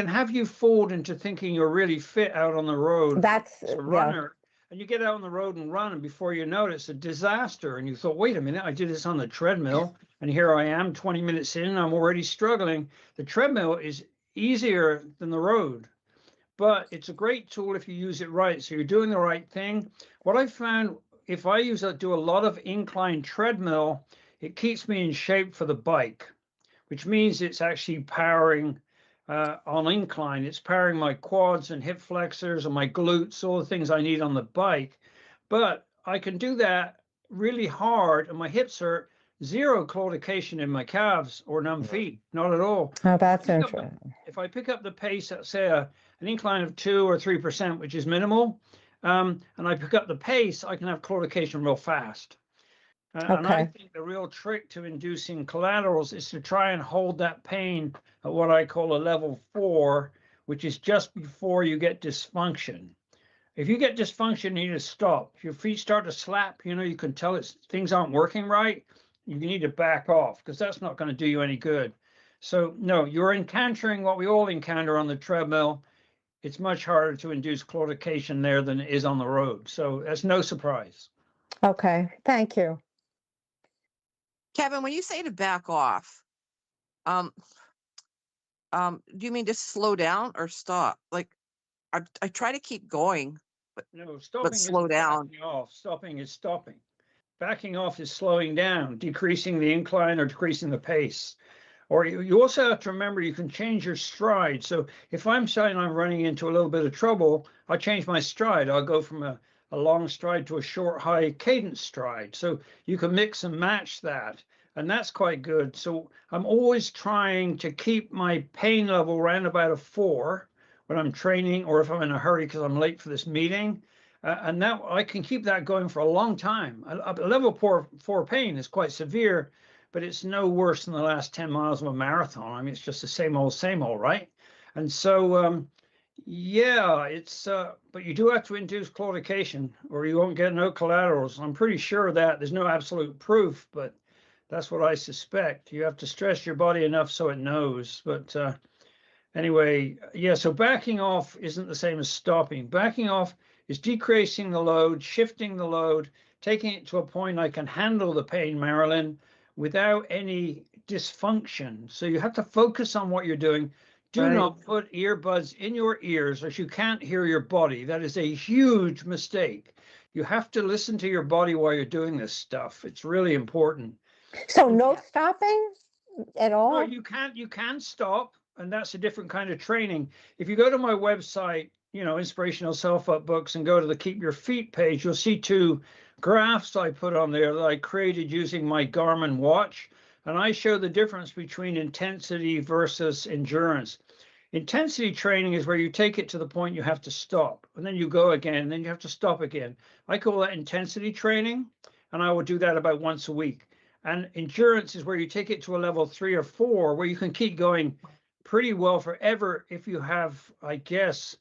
have you fooled into thinking you're really fit out on the road as a runner. And you get out on the road and run, and before you know it's a disaster. And you thought, wait a minute, I did this on the treadmill, and here I am 20 minutes in, and I'm already struggling. The treadmill is easier than the road, but it's a great tool if you use it right. So you're doing the right thing. What I found, if I do a lot of incline treadmill, it keeps me in shape for the bike, which means it's actually powering on incline. It's powering my quads and hip flexors and my glutes, all the things I need on the bike. But I can do that really hard, and my hips hurt. Zero claudication in my calves or numb feet, not at all. Oh, that's interesting. If I pick up the pace at, say, an incline of 2 or 3%, which is minimal, and I pick up the pace, I can have claudication real fast. And I Okay. think the real trick to inducing collaterals is to try and hold that pain at what I call a level 4, which is just before you get dysfunction. If you get dysfunction, you need to stop. If your feet start to slap, you can tell things aren't working right. You need to back off because that's not going to do you any good. So no, you're encountering what we all encounter on the treadmill. It's much harder to induce claudication there than it is on the road. So that's no surprise. Okay. Thank you. Kevin, when you say to back off, do you mean just slow down or stop? Like I try to keep going, No, but stopping slow isn't down. backing off. Stopping is stopping. Backing off is slowing down, decreasing the incline or decreasing the pace. Or you also have to remember you can change your stride. So if I'm saying I'm running into a little bit of trouble, I change my stride. I'll go from a long stride to a short, high cadence stride. So you can mix and match that. And that's quite good. So I'm always trying to keep my pain level around about a 4 when I'm training or if I'm in a hurry because I'm late for this meeting. And that I can keep that going for a long time. A level 4 pain is quite severe, but it's no worse than the last 10 miles of a marathon. I mean, it's just the same old, right? And so, yeah, but you do have to induce claudication or you won't get no collaterals. I'm pretty sure of that. There's no absolute proof, but that's what I suspect. You have to stress your body enough so it knows. But anyway, yeah, so backing off isn't the same as stopping. Backing off is decreasing the load, shifting the load, taking it to a point I can handle the pain, Marilyn, without any dysfunction. So you have to focus on what you're doing. Do Right. not put earbuds in your ears as you can't hear your body. That is a huge mistake. You have to listen to your body while you're doing this stuff. It's really important. So no Yeah. stopping at No, all? you can stop, and that's a different kind of training. If you go to my website, Inspirational Self-Help Books, and go to the Keep Your Feet page, you'll see 2 graphs I put on there that I created using my Garmin watch, and I show the difference between intensity versus endurance. Intensity training is where you take it to the point you have to stop, and then you go again, and then you have to stop again. I call that intensity training, and I will do that about once a week. And endurance is where you take it to a level 3 or 4, where you can keep going pretty well forever if you have, I guess,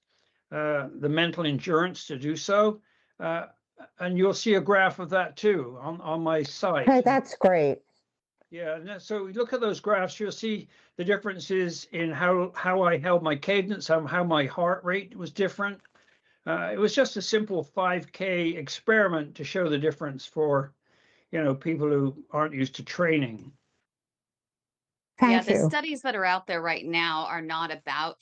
the mental endurance to do so. And you'll see a graph of that too on my site. Hey, that's great. Yeah, so we look at those graphs, you'll see the differences in how I held my cadence, how my heart rate was different. It was just a simple 5K experiment to show the difference for, people who aren't used to training. Yeah, Thank the you. studies that are out there right now are not about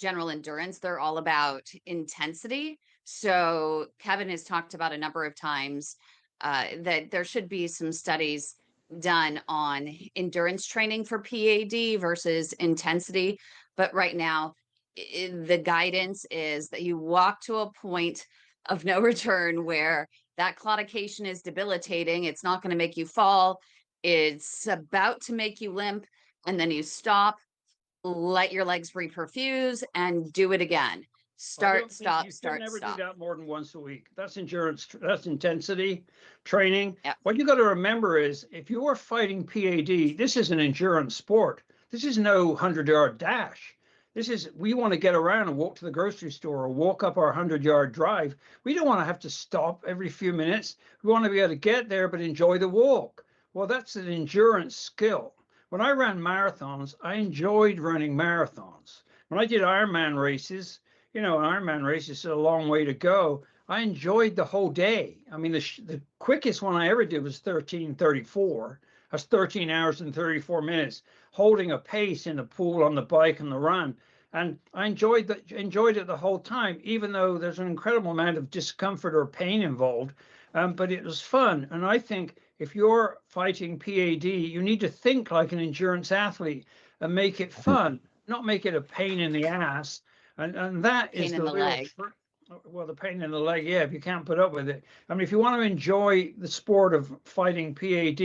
general endurance. They're all about intensity. So Kevin has talked about a number of times that there should be some studies done on endurance training for PAD versus intensity. But right now, the guidance is that you walk to a point of no return where that claudication is debilitating. It's not going to make you fall. It's about to make you limp, and then you stop, let your legs reperfuse, and do it again. I Start, don't think stop, you should start, never do stop. that more than once a week. That's endurance, that's intensity training. Yep. What you got to remember is if you are fighting PAD, this is an endurance sport. This is no 100-yard dash. We want to get around and walk to the grocery store or walk up our 100-yard drive. We don't want to have to stop every few minutes. We want to be able to get there, but enjoy the walk. Well, that's an endurance skill. When I ran marathons, I enjoyed running marathons. When I did Ironman races, an Ironman race is a long way to go. I enjoyed the whole day. I mean, the quickest one I ever did was 13:34. That's 13 hours and 34 minutes, holding a pace in the pool, on the bike, and the run. And I enjoyed it the whole time, even though there's an incredible amount of discomfort or pain involved. But it was fun. And I think if you're fighting PAD, you need to think like an endurance athlete and make it fun, not make it a pain in the ass. And that is Pain in the the real leg. well, the pain in the leg, yeah, if you can't put up with it. I mean, if you want to enjoy the sport of fighting PAD,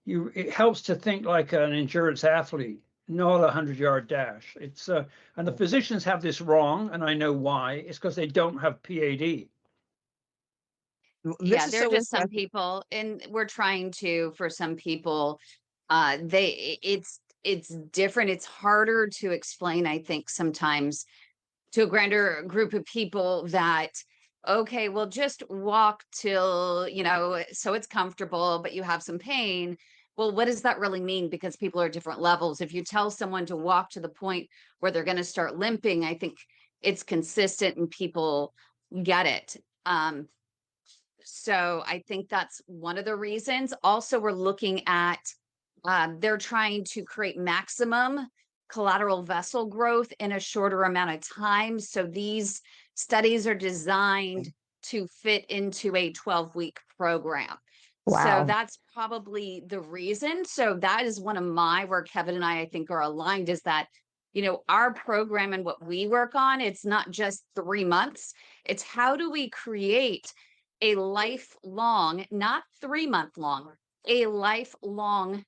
it helps to think like an endurance athlete, not a 100-yard dash. And the physicians have this wrong, and I know why. It's because they don't have PAD. This Yeah, is there are so just some interesting. people, and we're trying to, for some people, it's different. It's harder to explain, I think, sometimes to a grander group of people that, okay, well, just walk till, so it's comfortable, but you have some pain. Well, what does that really mean? Because people are different levels. If you tell someone to walk to the point where they're going to start limping, I think it's consistent and people get it. So I think that's one of the reasons. Also, we're looking at, they're trying to create maximum collateral vessel growth in a shorter amount of time. So these studies are designed to fit into a 12-week program. So Wow. that's probably the reason. So that is one of where Kevin and I think are aligned, is that, our program and what we work on, it's not just 3 months. It's how do we create a lifelong, not 3-month long, a lifelong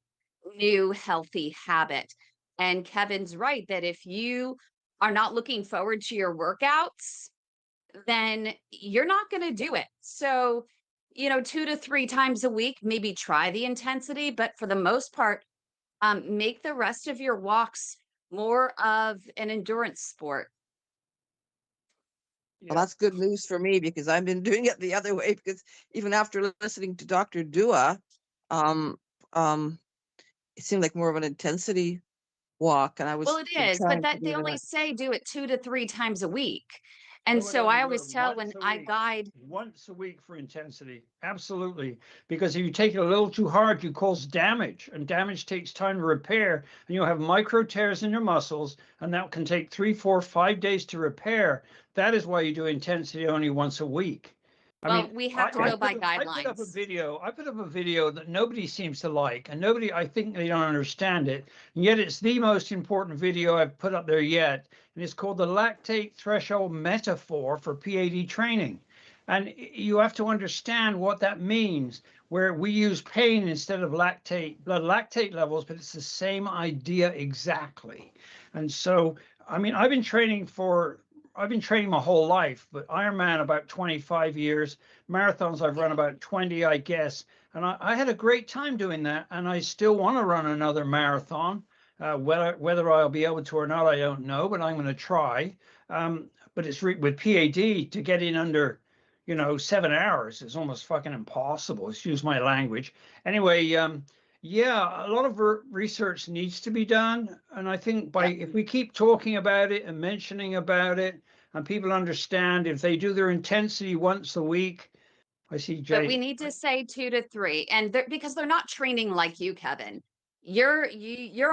new healthy habit. And Kevin's right that if you are not looking forward to your workouts, then you're not going to do it. So, 2 to 3 times a week, maybe try the intensity, but for the most part, make the rest of your walks more of an endurance sport. Well, that's good news for me because I've been doing it the other way. Because even after listening to Dr. Dua, um, um, it seemed like more of an intensity walk, and I Well, was it is, but trying to that they do only that. say do it 2 to 3 times a week. And I would so only I do always it tell when once a I week. guide, Once a week for intensity. Absolutely. Because if you take it a little too hard, you cause damage, and damage takes time to repair. And you'll have micro tears in your muscles, and that can take 3, 4, 5 days to repair. That is why you do intensity only once a week. I well, mean, we have to go by I put up a guidelines. video. I put up a video that nobody seems to like, and nobody, I think they don't understand it. And yet it's the most important video I've put up there yet. And it's called the lactate threshold metaphor for P.A.D. training. And you have to understand what that means, where we use pain instead of lactate, blood lactate levels, but it's the same idea exactly. And so, I mean, I've been training my whole life, but Ironman about 25 years, marathons I've run about 20, I guess. And I had a great time doing that. And I still want to run another marathon. Whether I'll be able to or not, I don't know, but I'm going to try. But it's with PAD to get in under, 7 hours is almost fucking impossible. Excuse my language. Anyway, yeah, a lot of research needs to be done. And I think Yeah. if we keep talking about it and mentioning about it, and people understand if they do their intensity once a week, I see But we Jay. need to say 2 to 3, and because they're not training like you, Kevin. You're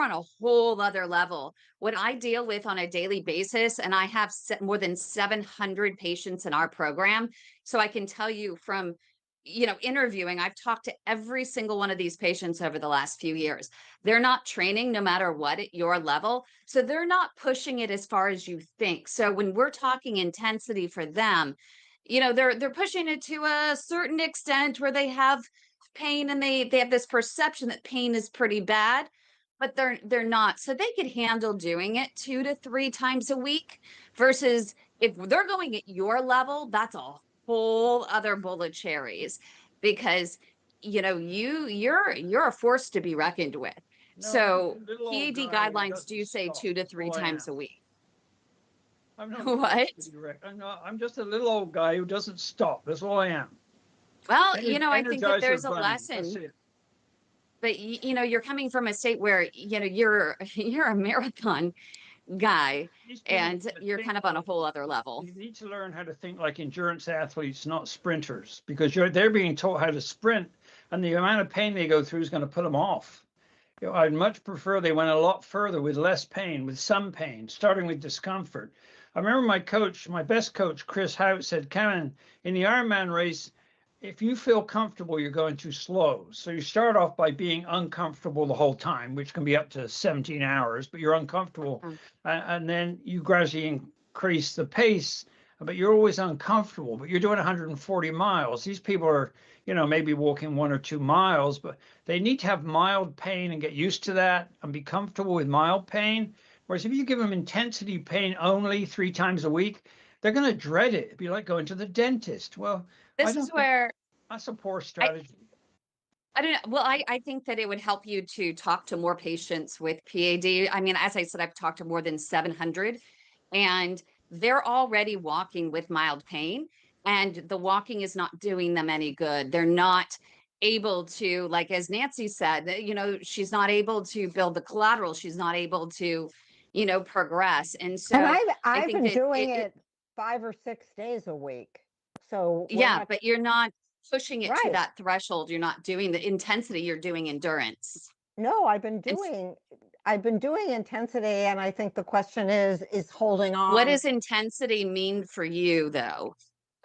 on a whole other level. What I deal with on a daily basis, and I have more than 700 patients in our program, so I can tell you from, interviewing, I've talked to every single one of these patients over the last few years. They're not training no matter what at your level, so they're not pushing it as far as you think. So when we're talking intensity for them, they're pushing it to a certain extent where they have pain, and they have this perception that pain is pretty bad, but they're not. So they could handle doing it 2 to 3 times a week, versus if they're going at your level, that's a whole other bowl of cherries, because you're a force to be reckoned with. No, I'm just So a little old PAD guy who guidelines doesn't do say stop. 2 to That's 3 all I am. times a week. I'm not a force What? to be reckoned. I'm just a little old guy who doesn't stop. That's all I am. Well, I think that Energizer there's a bunny. That's lesson. it. But you're coming from a state where you're a marathon guy, These people and need to you're kind think of on a like whole other level. you need to learn how to think like endurance athletes, not sprinters, because they're being taught how to sprint, and the amount of pain they go through is going to put them off. I'd much prefer they went a lot further with less pain, with some pain, starting with discomfort. I remember my best coach, Chris Hout, said, Kevin, in the Ironman race, if you feel comfortable, you're going too slow. So you start off by being uncomfortable the whole time, which can be up to 17 hours, but you're uncomfortable. Mm. And then you gradually increase the pace, but you're always uncomfortable. But you're doing 140 miles. These people are, maybe walking 1 or 2 miles, but they need to have mild pain and get used to that and be comfortable with mild pain. Whereas if you give them intensity pain only 3 times a week, they're going to dread it. It'd be like going to the dentist. Well, I This is don't think. where That's a poor strategy. I don't know. Well, I think that it would help you to talk to more patients with PAD. I mean, as I said, I've talked to more than 700, and they're already walking with mild pain, and the walking is not doing them any good. They're not able to, like as Nancy said, she's not able to build the collateral. She's not able to, progress. And And so I I've think been that doing it 5 or 6 days a week. So we're yeah, not but you're not pushing it to right. that threshold. You're not doing the intensity, you're doing endurance. No, And I've been doing intensity, and I think the question is holding what on. does intensity mean for you, though?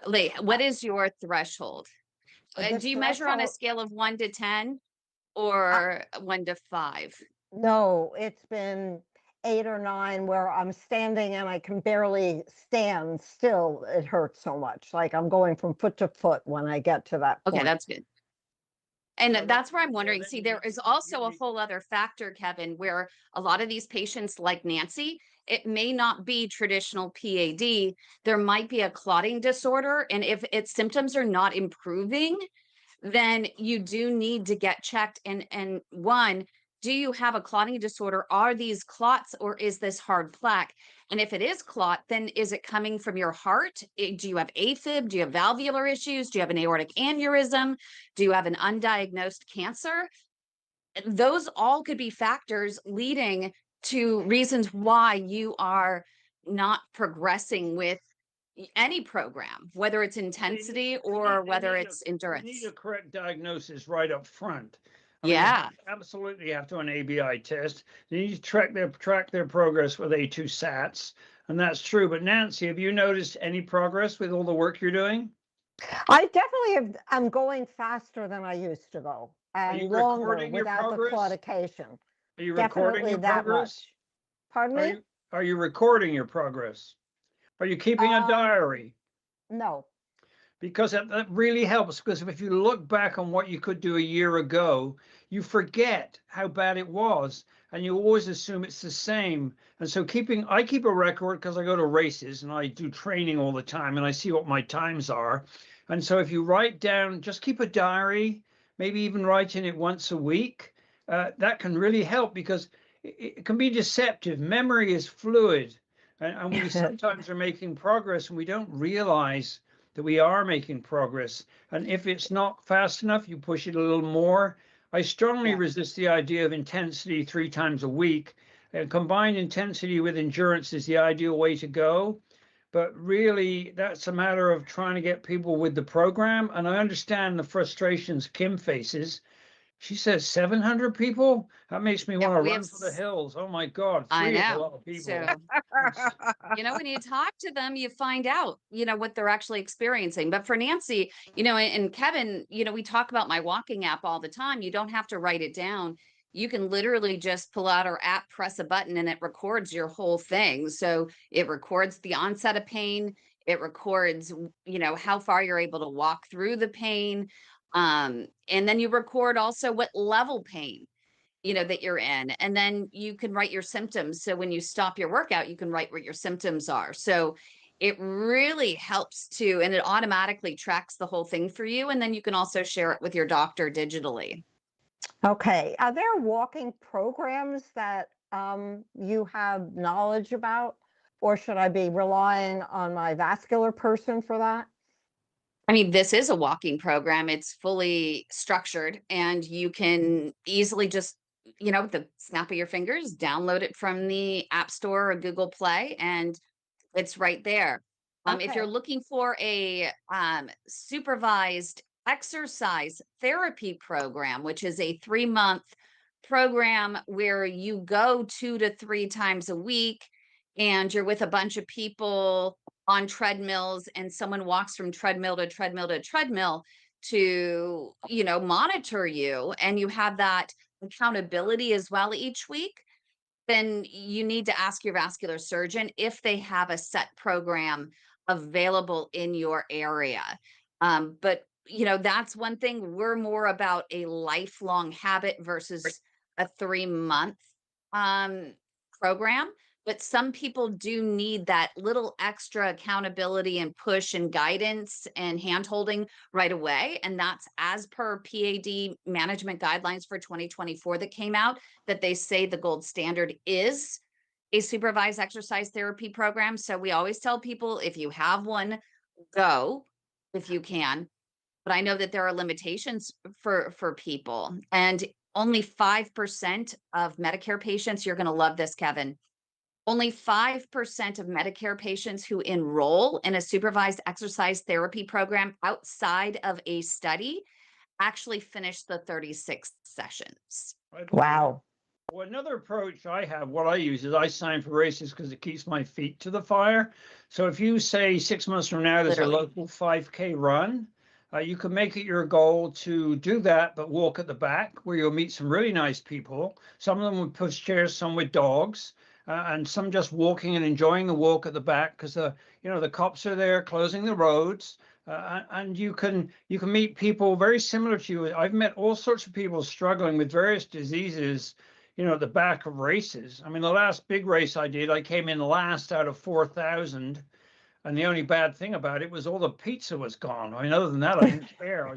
Like, what is your threshold? The Do you measure on a threshold, scale of 1 to 10 uh, or 1 to 5? no, it's been 8 or 9 where I'm standing and I can barely stand still. It hurts so much. Like I'm going from foot to foot when I get to that Okay, point. that's good. And So that's where I'm yeah, wondering. then See, you there need, is you also a need, whole other factor, Kevin, where a lot of these patients, like Nancy, it may not be traditional PAD. There might be a clotting disorder. And if its symptoms are not improving, then you do need to get checked. And one, do you have a clotting disorder? Are these clots or is this hard plaque? And if it is clot, then is it coming from your heart? Do you have AFib? Do you have valvular issues? Do you have an aortic aneurysm? Do you have an undiagnosed cancer? Those all could be factors leading to reasons why you are not progressing with any program, whether it's intensity or whether it's we need a endurance. correct diagnosis right up front. I mean, Yeah. absolutely have to an ABI test. They need to track their progress with A2 SATs, and that's true. But Nancy, have you noticed any progress with all the work you're doing? I definitely have, I'm going faster than I used to go Are you and longer recording your without the progress? claudication. Are you recording Definitely your that progress? much. Pardon Are me? you recording your progress? Are you keeping a Um, diary? no. Because that really helps. Because if you look back on what you could do a year ago, you forget how bad it was, and you always assume it's the same. And so I keep a record because I go to races and I do training all the time, and I see what my times are. And so if you write down, just keep a diary, maybe even write in it once a week, that can really help because it can be deceptive. Memory is fluid, and we sometimes are making progress and we don't realize that we are making progress. And if it's not fast enough, you push it a little more. I strongly Yeah. resist the idea of intensity 3 times a week. And combined intensity with endurance is the ideal way to go. But really, that's a matter of trying to get people with the program. And I understand the frustrations Kim faces. She says 700 people? That makes me want Yeah, to we have, run for the hills. Oh my God, I three is a know. lot of people. So, when you talk to them, you find out, what they're actually experiencing. But for Nancy, and Kevin, we talk about my walking app all the time. You don't have to write it down. You can literally just pull out our app, press a button, and it records your whole thing. So it records the onset of pain. It records, how far you're able to walk through the pain. And then you record also what level pain that you're in. And then you can write your symptoms. So when you stop your workout, you can write what your symptoms are. So it really helps to, and it automatically tracks the whole thing for you. And then you can also share it with your doctor digitally. Okay. Are there walking programs that you have knowledge about? Or should I be relying on my vascular person for that? I mean, this is a walking program. It's fully structured and you can easily just, with the snap of your fingers, download it from the App Store or Google Play, and it's right there. If you're Okay. looking for a supervised exercise therapy program, which is a 3-month program where you go 2 to 3 times a week and you're with a bunch of people on treadmills and someone walks from treadmill to treadmill to treadmill to, monitor you, and you have that accountability as well each week, then you need to ask your vascular surgeon if they have a set program available in your area. But that's one thing. We're more about a lifelong habit versus a 3-month um, program. but some people do need that little extra accountability and push and guidance and hand holding right away. And that's as per PAD management guidelines for 2024 that came out, that they say the gold standard is a supervised exercise therapy program. So we always tell people, if you have one, go if you can. But I know that there are limitations for people, and only 5% of Medicare patients, you're going to love this, Kevin. Only 5% of Medicare patients who enroll in a supervised exercise therapy program outside of a study actually finish the 36 sessions. Wow. Well, another approach I have, what I use is I sign for races because it keeps my feet to the fire. So if you say 6 months from now there's Literally. a local 5K run, you can make it your goal to do that, but walk at the back where you'll meet some really nice people. Some of them with pushchairs, some with dogs, and some just walking and enjoying the walk at the back because the cops are there closing the roads. And you can meet people very similar to you. I've met all sorts of people struggling with various diseases, at the back of races. I mean, the last big race I did, I came in last out of 4,000. And the only bad thing about it was all the pizza was gone. I mean, other than that, I didn't care.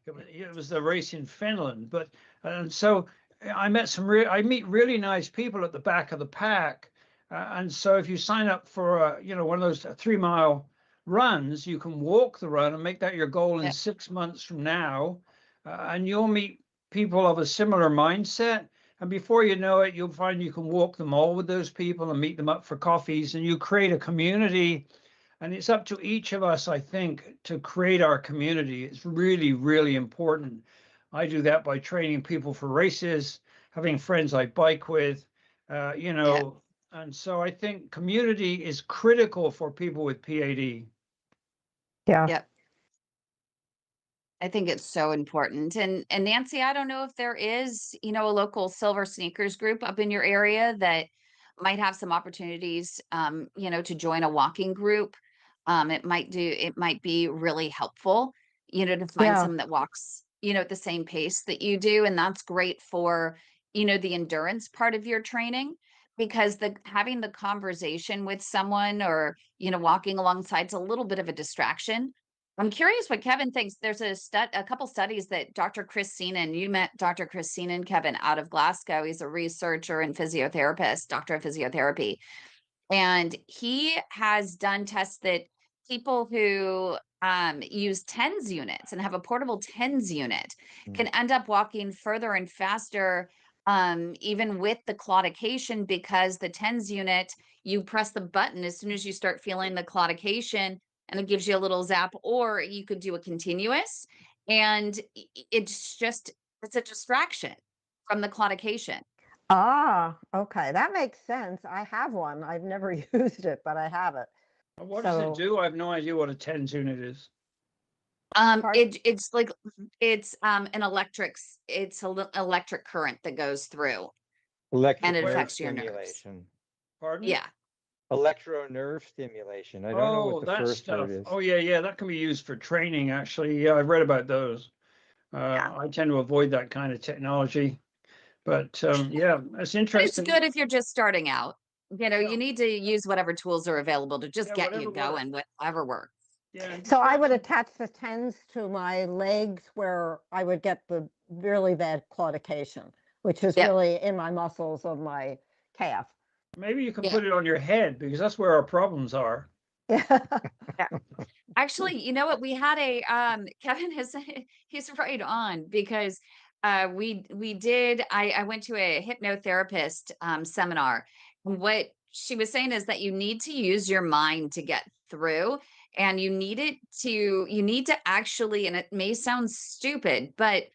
It was the race in Finland. But, and so I meet really nice people at the back of the pack. And so if you sign up for, one of those 3-mile runs, you can walk the run and make that your goal in Yeah. 6 months from now. And you'll meet people of a similar mindset. And before you know it, you'll find you can walk them all with those people and meet them up for coffees, and you create a community. And it's up to each of us, I think, to create our community. It's really, really important. I do that by training people for races, having friends I bike with, Yeah. and so I think community is critical for people with PAD. Yeah. Yep. I think it's so important. And Nancy, I don't know if there is, a local silver sneakers group up in your area that might have some opportunities, to join a walking group. It might be really helpful, to find Yeah. someone that walks, at the same pace that you do. And that's great for, the endurance part of your training, because having the conversation with someone, or, walking alongside, is a little bit of a distraction. I'm curious what Kevin thinks. There's a couple studies that Dr. Chris Seenan, you met Dr. Chris Seenan, Kevin, out of Glasgow. He's a researcher and physiotherapist, doctor of physiotherapy. And he has done tests that people who use TENS units and have a portable TENS unit can end up walking further and faster, even with the claudication, because the TENS unit, you press the button as soon as you start feeling the claudication, and it gives you a little zap, or you could do a continuous. And it's a distraction from the claudication. Ah, okay. That makes sense. I have one. I've never used it, but I have it. What does So- it do? I have no idea what a TENS unit is. It's like it's an electric current that goes through, Electric and it nerve affects your nerves. stimulation. Pardon? Yeah. Electro nerve stimulation. I don't know what the that first stuff. word is. Oh, yeah, that can be used for training, actually. Yeah, I've read about those. I tend to avoid that kind of technology. But yeah, it's But it's interesting. good if you're just starting out. Yeah. You need to use whatever tools are available to just Yeah, get whatever you going, whatever works. Yeah. So I would attach the TENS to my legs where I would get the really bad claudication, which is Yep. really in my muscles of my calf. Maybe you can Yeah. put it on your head, because that's where our problems are. Actually, you know what? We had Kevin he's right on, because I went to a hypnotherapist seminar, and what she was saying is that you need to use your mind to get through, and you need to actually, and it may sound stupid, but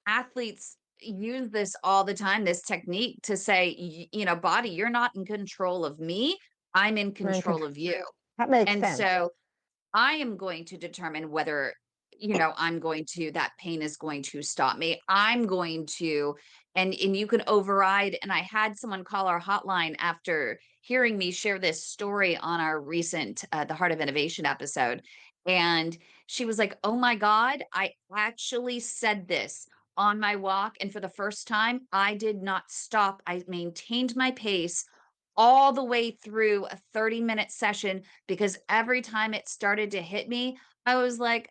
athletes use this all the time, this technique, to say, body, you're not in control of me, I'm in control of you. That makes And sense. so I am going to determine whether, that pain is going to stop me. I'm going to, and you can override. And I had someone call our hotline after hearing me share this story on our recent, the Heart of Innovation episode. And she was like, oh my God, I actually said this on my walk. And for the first time, I did not stop. I maintained my pace all the way through a 30-minute session because every time it started to hit me, I was like,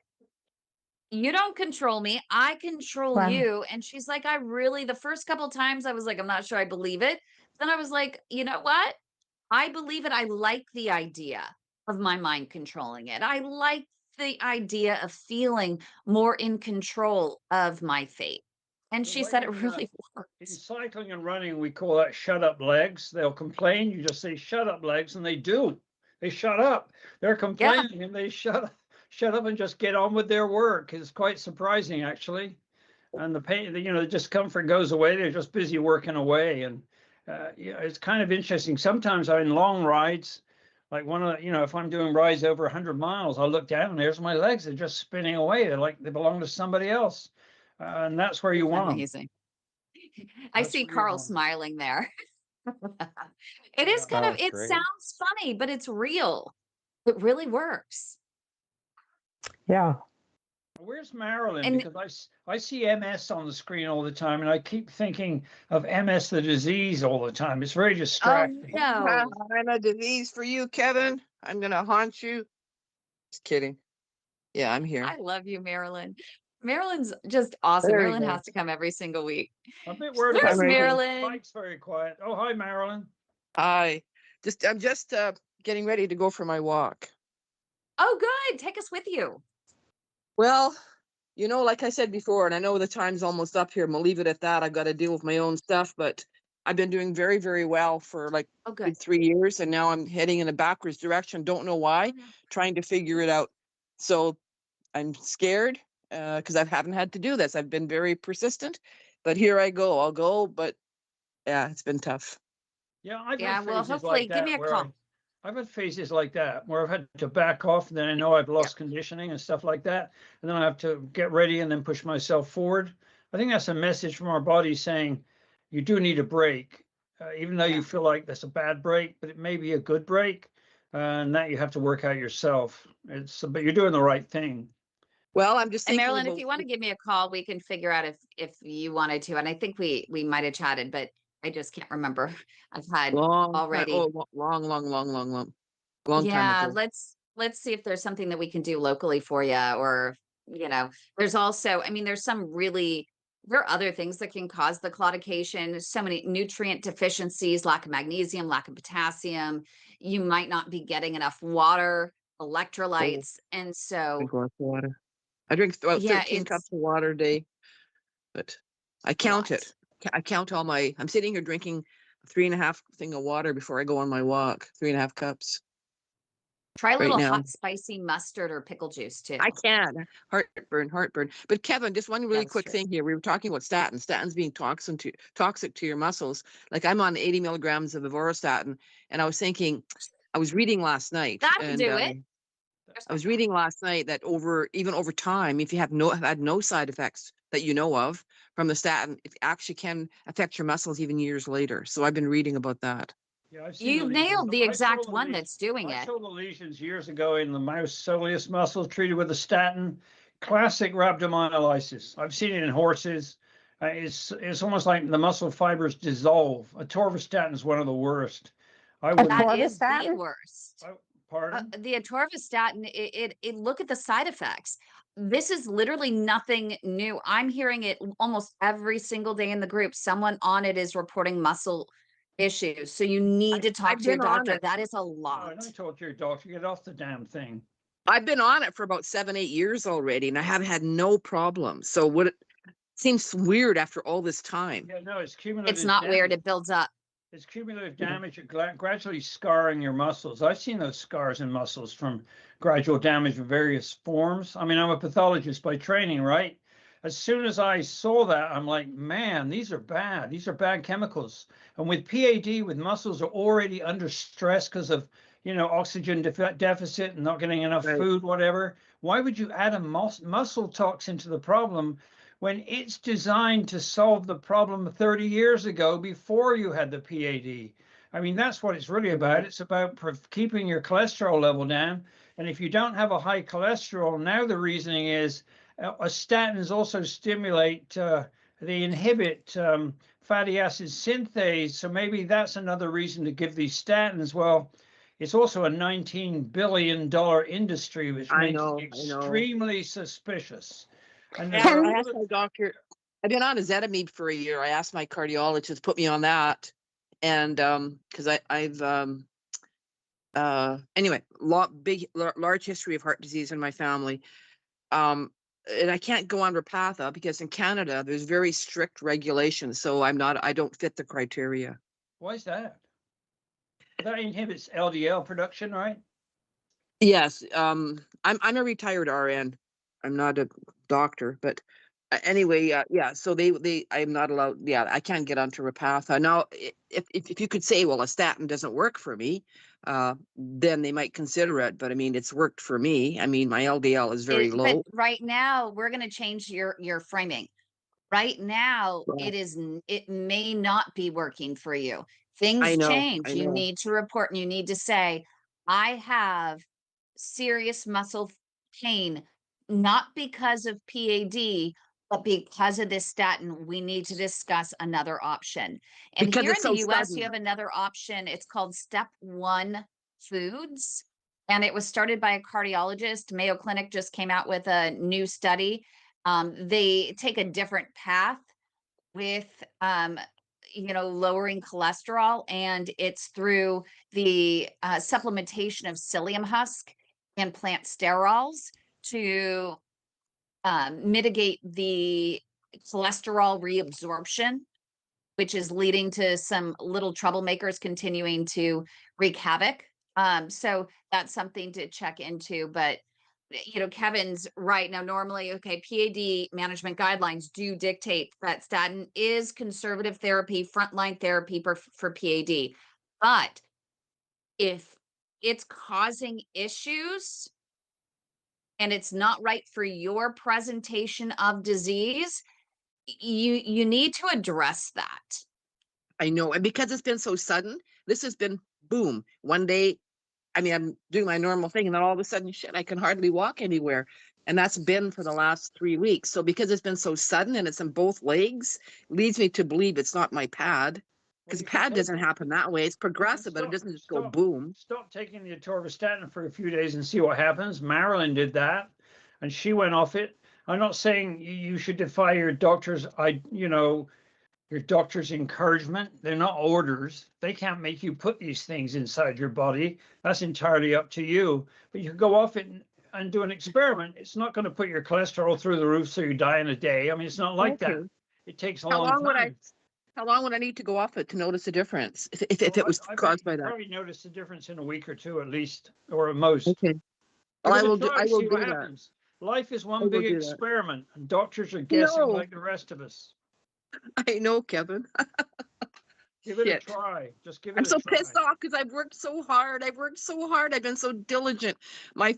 you don't control me. I control Wow. you. And she's like, the first couple times I was like, I'm not sure I believe it. Then I was like, you know what? I believe it. I like the idea of my mind controlling it. I like the idea of feeling more in control of my fate. And Well, she like said it in really in works. cycling and running, we call that shut up legs. They'll complain. You just say shut up legs, and they do. They shut up. They're Yeah. complaining, and they shut up and just get on with their work. It's quite surprising, actually. And the pain, the discomfort goes away. They're just busy working away, and it's kind of interesting. Sometimes I'm in long rides, like if I'm doing rides over 100 miles, I'll look down and there's my legs. They're just spinning away. They're like they belong to somebody else, and that's where you It's want them. amazing. I That's see where you Carl want 'em. smiling there. It Yeah. is kind Oh, of, it's it great. sounds funny, but it's real. It really works. Yeah. Where's Marilyn? And Because I see MS on the screen all the time, and I keep thinking of MS, the disease, all the time. It's very oh distracting. no, I'm a disease for you, Kevin. I'm gonna haunt you. Just kidding. Yeah, I'm here. I love you, Marilyn. Marilyn's just awesome. There we Marilyn go. has to come every single week. I'm a bit worried There's about I'm right here. Marilyn. Mike's very quiet. Oh, hi, Marilyn. I'm just getting ready to go for my walk. Oh, good. Take us with you. Well, like I said before, and I know the time's almost up here. I'm gonna leave it at that. I've got to deal with my own stuff, but I've been doing very, very well for like Oh, good. good 3 years, and now I'm heading in a backwards direction. Don't know why. Trying to figure it out. So I'm scared because I haven't had to do this. I've been very persistent, but here I go. I'll go, but yeah, it's been tough. Yeah, I've Yeah, had well, phases hopefully like give me that a where call. I've had phases like that where I've had to back off, and then I know I've Yeah. lost conditioning and stuff like that, and then I have to get ready and then push myself forward. I think that's a message from our body saying you do need a break, even though Yeah. you feel like that's a bad break, but it may be a good break, and that you have to work out yourself. But you're doing the right thing. Well, I'm just And thinking Marilyn, if about you want to give me a call, we can figure out if you wanted to. And I think we might have chatted, but I just can't remember. I've had long time. already. Oh, long time Yeah, ago. let's see if there's something that we can do locally for you, or there's also, I mean, there are other things that can cause the claudication. So many nutrient deficiencies, lack of magnesium, lack of potassium. You might not be getting enough water, Oh, electrolytes, and so drink lots of water. I drink about yeah, 13 cups it's of water a day, but I a count lot. it. I count I'm sitting here drinking 3.5 thing of water before I go on my walk. 3.5 cups Try a right little now. hot spicy mustard or pickle juice too. I can. Heartburn. But Kevin, just one really That's quick true. thing here. We were talking about statins. Statins being toxic to your muscles. Like I'm on 80 milligrams of avorstatin, and I was thinking, I was reading last night, That'll and do it. There's I my was phone. reading last night that even over time, if you have had no side effects that you know of from the statin, it actually can affect your muscles even years later. So I've been reading about that. Yeah, I've seen the You've lesions. nailed the I saw exact the one lesions. that's doing I it. saw the lesions years ago in the mouse soleus muscle treated with a statin. Classic rhabdomyolysis. I've seen it in horses. It's almost like the muscle fibers dissolve. Atorvastatin is one of the worst. I wouldn't. That is the Atorvastatin? worst. Pardon? The atorvastatin, it look at the side effects. This is literally nothing new. I'm hearing it almost every single day in the group. Someone on it is reporting muscle issues. So you need to talk I've to your been on doctor. it. That is a Oh, lot. and I told your doctor, get off the damn thing. I've been on it for about 7, 8 years already, and I have had no problems. So it seems weird after all this time. Yeah, no, it's It's cumulative not weird. damage. It builds up. It's cumulative damage, gradually scarring your muscles. I've seen those scars in muscles from gradual damage of various forms. I mean, I'm a pathologist by training, right? As soon as I saw that, I'm like, man, these are bad. These are bad chemicals. And with PAD, with muscles are already under stress because of, oxygen deficit and not getting enough Right. food, whatever. Why would you add a muscle toxin to the problem when it's designed to solve the problem 30 years ago before you had the PAD? I mean, that's what it's really about. It's about keeping your cholesterol level down. And if you don't have a high cholesterol, now the reasoning is statins also stimulate, they inhibit fatty acid synthase. So maybe that's another reason to give these statins. Well, it's also a $19 billion industry, which I makes know, it I know. extremely suspicious. And there And are I Can- asked my doctor, I've been on ezetimibe for a year. I asked my cardiologist to put me on that. And because I've anyway, large history of heart disease in my family. And I can't go on Repatha because in Canada there's very strict regulations. So I don't fit the criteria. why is that? That inhibits LDL production, right? Yes, I'm a retired RN. I'm not a doctor, but anyway, yeah. So I'm not allowed. Yeah, I can't get onto Repatha now. If you could say, well, a statin doesn't work for me, then they might consider it. But I mean, it's worked for me. I mean, my LDL is very But low. right now, we're going to change your framing. Right now, Right. it may not be working for you. I Things know, change. I You know. need to report and you need to say, I have serious muscle pain, not because of PAD, but because of this statin. We need to discuss another option. And Because here it's in the so US, you sudden. have another option. It's called Step One Foods. And it was started by a cardiologist. Mayo Clinic just came out with a new study. They take a different path with lowering cholesterol, and it's through the supplementation of psyllium husk and plant sterols to mitigate the cholesterol reabsorption, which is leading to some little troublemakers continuing to wreak havoc. So that's something to check into. But Kevin's right. Now, normally, okay, PAD management guidelines do dictate that statin is conservative therapy, frontline therapy for PAD. But if it's causing issues and it's not right for your presentation of disease, you need to address that. I know, and because it's been so sudden, this has been boom. One day, I mean, I'm doing my normal thing, and then all of a sudden, shit, I can hardly walk anywhere. And that's been for the last 3 weeks. So because it's been so sudden and it's in both legs, leads me to believe it's not my pad. Well, Because you can pad take doesn't it. happen that way. It's You can progressive, but it doesn't just go boom. stop taking the atorvastatin for a few days and see what happens. Marilyn did that, and she went off it. I'm not saying you should defy your doctor's, your doctor's encouragement. They're not orders. They can't make you put these things inside your body. That's entirely up to you. But you can go off it and do an experiment. It's not going to put your cholesterol through the roof so you die in a day. I mean, it's not like that. Okay. It takes a How long long would I time. how long would I need to go off it to notice a difference if Well, it was I bet caused you by that? probably notice the difference in a week or two at least, or at most. Okay. We're Well, going to try I to will see what do that. happens. Life is I one will big do that. experiment, and doctors are guessing No, like the rest of us. I know, Kevin. Give it a Shit. try. Just give I'm it a so try. pissed off because I've worked so hard. I've worked so hard. I've been so diligent. My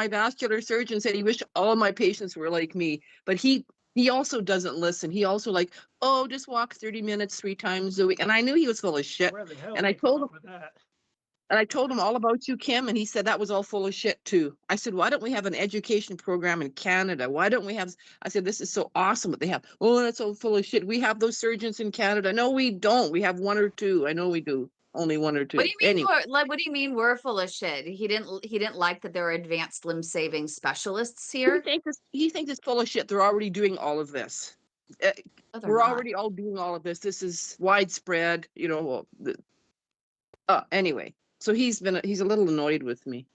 vascular surgeon said he wished all my patients were like me, but he also doesn't listen. He also like, oh, just walk 30 minutes 3 times a week. And I knew he was full of shit. Where the hell And did I he come told him, up with that? and I told him all about you, Kim, and he said that was all full of shit too. I said, why don't we have an education program in Canada? Why don't we have? I said, this is so awesome what they have. Oh, that's all full of shit. We have those surgeons in Canada. No, we don't. We have one or two. I know we do. Only one or What two. do you mean? Anyway. What do you mean we're full of shit? He didn't like that there are advanced limb saving specialists He here. thinks it's full of shit. They're already doing all of this. Uh, No, they're we're not. already all doing all of this. This is widespread, well, anyway, so he's a little annoyed with me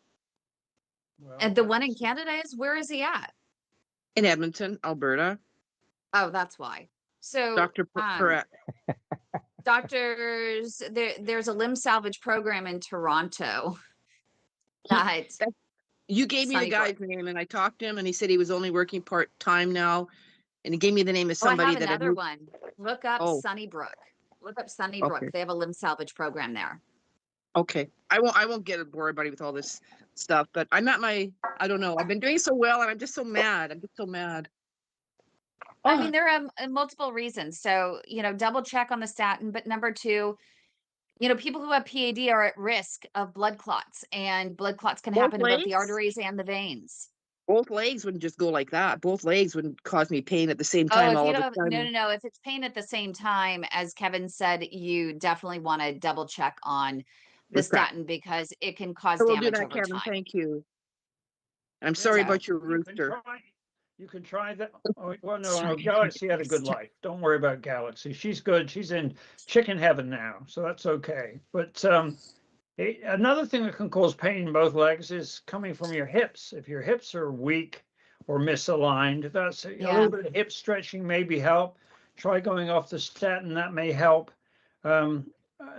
Well, And the one in Canada is, where is he at? in Edmonton, Alberta. Oh, that's why. So, Dr. Perrette. doctors, there's a limb salvage program in Toronto that You gave me the Sunnybrook. guy's name, and I talked to him, and he said he was only working part-time now, and he gave me the name of Oh, I somebody have that had another moved. one. Look up Oh, Sunnybrook. Look up Sunnybrook. okay. They have a limb salvage program there. Okay. I won't get bored buddy with all this stuff, but I'm at I don't know. I've been doing so well, and I'm just so mad. I'm just so mad. I mean, Oh, there are multiple reasons. So, double check on the statin. But number two, people who have PAD are at risk of blood clots, and blood clots can both happen to both the legs? arteries and the veins. Both legs wouldn't just go like that. Both legs wouldn't cause me pain at the same Oh, time if all you of a don't, no, sudden. no, no. If it's pain at the same time, as Kevin said, you definitely want to double check on the With that. statin because it can cause I will do damage that, over Kevin. time. Thank you. I'm Yeah, sorry So about your you can rooster. try. You can try that. Oh, well, no, Sorry, Galaxy had a good sorry. life. Don't worry about Galaxy. She's good. She's in chicken heaven now, so that's okay. But another thing that can cause pain in both legs is coming from your hips. If your hips are weak or misaligned, that's a Yeah. little bit of hip stretching maybe help. Try going off the statin, that may help.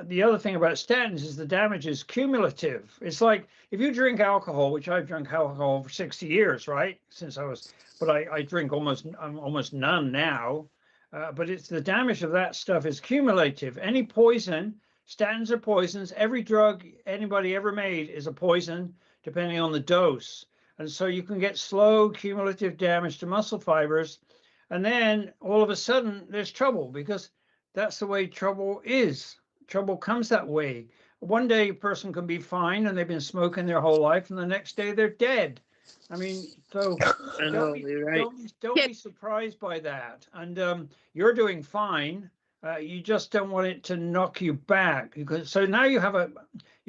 The other thing about statins is the damage is cumulative. It's like if you drink alcohol, which I've drunk alcohol for 60 years, right? Since I was, but I drink almost none now. But it's the damage of that stuff is cumulative. Any poison, statins are poisons. Every drug anybody ever made is a poison, depending on the dose. And so you can get slow cumulative damage to muscle fibers. And then all of a sudden there's trouble because that's the way trouble is. Trouble comes that way. One day a person can be fine and they've been smoking their whole life, and the next day they're dead. I mean, so I know, you're right. don't be surprised by that. And you're doing fine. You just don't want it to knock you back. So now you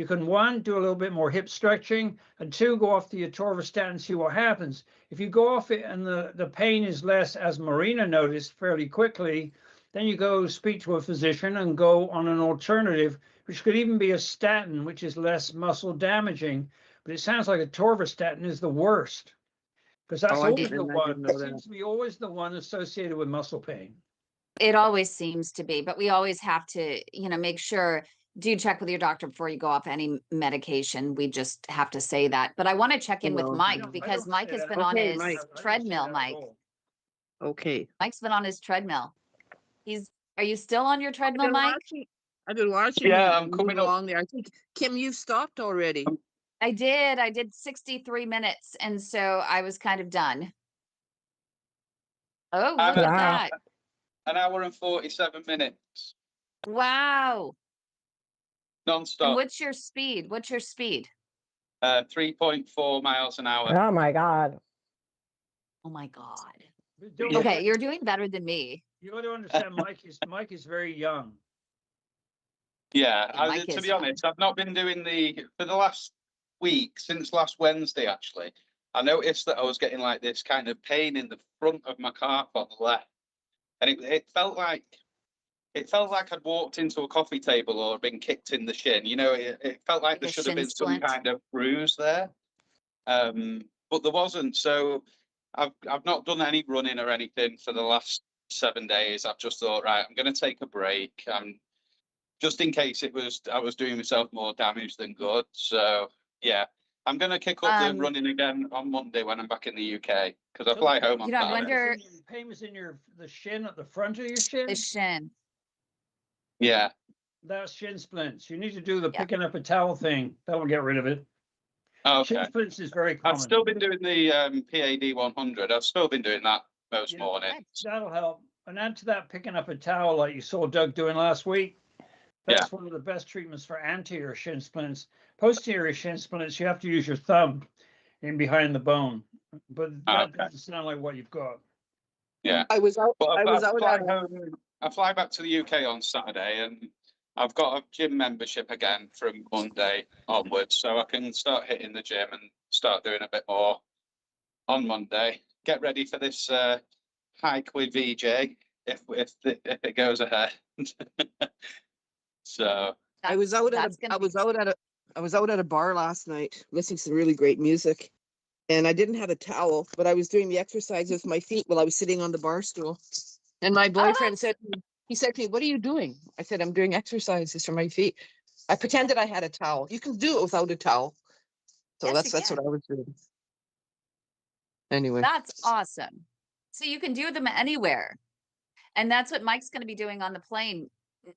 can one, do a little bit more hip stretching, and two, go off the atorvastatin and see what happens. If you go off it and the pain is less, as Marina noticed fairly quickly, then you go speak to a physician and go on an alternative, which could even be a statin, which is less muscle damaging. But it sounds like atorvastatin is the worst because that's Oh, I always the didn't one. know It that. seems to be always the one associated with muscle pain. It always seems to be, but we always have to, make sure, do check with your doctor before you go off any medication. We just have to say that. But I want to check in with Well, I Mike don't because Mike say has that. been on Okay, his Mike. I don't say treadmill, that at Mike. all. Okay. Mike's been on his treadmill. Are you still on your I've treadmill, been Mike? watching. I've been watching Yeah, him I'm move coming up. along there. I think Kim, you've stopped already. I did 63 minutes. And so I was kind of done. Oh, I'm look at at that. an hour and 47 minutes, Wow. And non-stop, what's your speed? 3.4 miles an hour. Oh my God. Oh my God. Don't Okay, forget- you're doing better than me. You got to understand, Mike is very young. Yeah, Yeah, Mike to is be young. honest, I've not been doing for the last week, since last Wednesday, actually. I noticed that I was getting like this kind of pain in the front of my calf on the left. And it felt like I'd walked into a coffee table or been kicked in the shin. It felt like Like there a should have shin been some splint. kind of bruise there. But there wasn't. So I've not done any running or anything for the last 7 days. I've just thought, right, I'm going to take a break. Just in case I was doing myself more damage than good. So yeah, I'm going to kick up the running again on Monday when I'm back in the UK because I fly home on I Saturday. wonder Pain was in the shin at the front of your shin. the shin. Yeah. That's shin splints. You need to do the Yeah. picking up a towel thing. That'll get rid of it. Shin Okay. splints is very I've common. still been doing the P.A.D. 100. I've still been doing that most Yeah. mornings. That'll help. And add to that, picking up a towel like you saw Doug doing last week. That's one of the best treatments for anterior shin splints. Posterior shin splints, you have to use your thumb in behind the bone. But that doesn't sound like what you've got. Yeah. I was out. But I was out fly at home. I fly back to the UK on Saturday, and I've got a gym membership again from Monday onwards, so I can start hitting the gym and start doing a bit more on Monday. Get ready for this hike with VJ if it goes ahead. So I was out at That's a, gonna I be was out at a bar last night listening to some really great music. And I didn't have a towel, but I was doing the exercise with my feet while I was sitting on the bar stool. And my boyfriend said to me, "What are you doing?" I said, "I'm doing exercises for my feet." I pretended I had a towel. You can do it without a towel. So Yes, you that's what can. I was doing. Anyway. That's awesome. So you can do them anywhere. And that's what Mike's going to be doing on the plane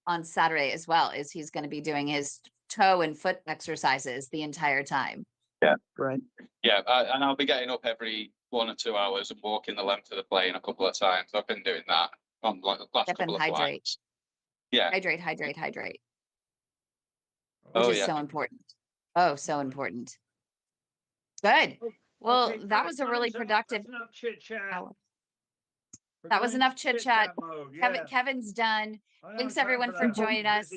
on Saturday as well, is he's going to be doing his toe and foot exercises the entire time. yeah, Right. yeah, and I'll be getting up every 1 or 2 hours and walking the length of the plane a couple of times. I've been doing that on like the last Step and couple of hydrate. flights. Yeah. Hydrate. Which Oh is yeah. so important. Oh, so important. Good. Well, Okay, that was a really time's up. productive That's enough chit chat. hour. That was enough chit chat. Kevin's done. Thanks everyone for joining us.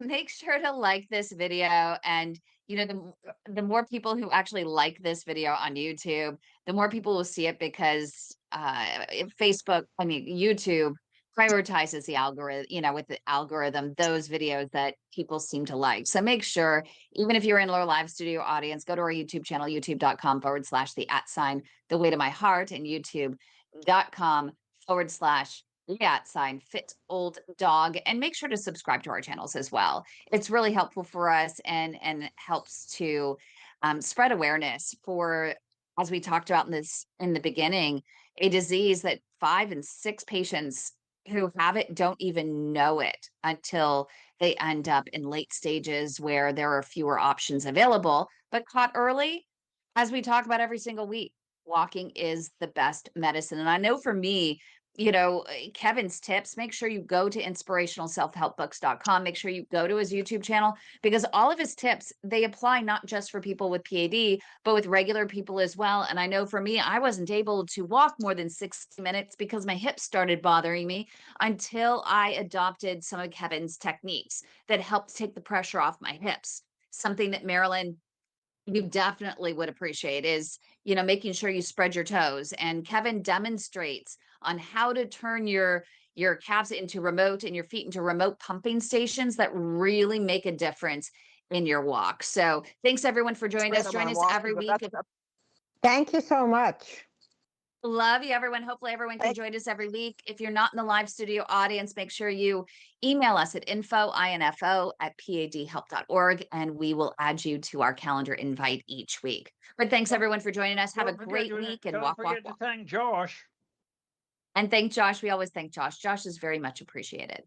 Make sure to like this video, and the more people who actually like this video on YouTube, the more people will see it, because YouTube prioritizes the algorithm, with the algorithm, those videos that people seem to like. So make sure, even if you're in our live studio audience, go to our YouTube channel, youtube.com/the @ the way to my heart, and youtube.com/the @ fit old dog, and make sure to subscribe to our channels as well. It's really helpful for us, and helps to spread awareness for, as we talked about in the beginning, a disease that 5 and 6 patients who have it don't even know it until they end up in late stages where there are fewer options available. But caught early, as we talk about every single week, walking is the best medicine. And I know for me, Kevin's tips, make sure you go to inspirationalselfhelpbooks.com. Make sure you go to his YouTube channel, because all of his tips, they apply not just for people with P.A.D, but with regular people as well. And I know for me, I wasn't able to walk more than 60 minutes because my hips started bothering me, until I adopted some of Kevin's techniques that helped take the pressure off my hips. Something that Marilyn, you definitely would appreciate is, making sure you spread your toes. And Kevin demonstrates on how to turn your calves into remote, and your feet into remote pumping stations that really make a difference in your walk. So thanks everyone for joining us. Join us every week. Thank you so much. Love you, everyone. Hopefully everyone can join us every week. If you're not in the live studio audience, make sure you email us at info@padhelp.org, and we will add you to our calendar invite each week. But thanks everyone for joining us. Have a great week, and walk, walk, walk. Don't forget to thank Josh. And thank Josh. We always thank Josh. Josh is very much appreciated.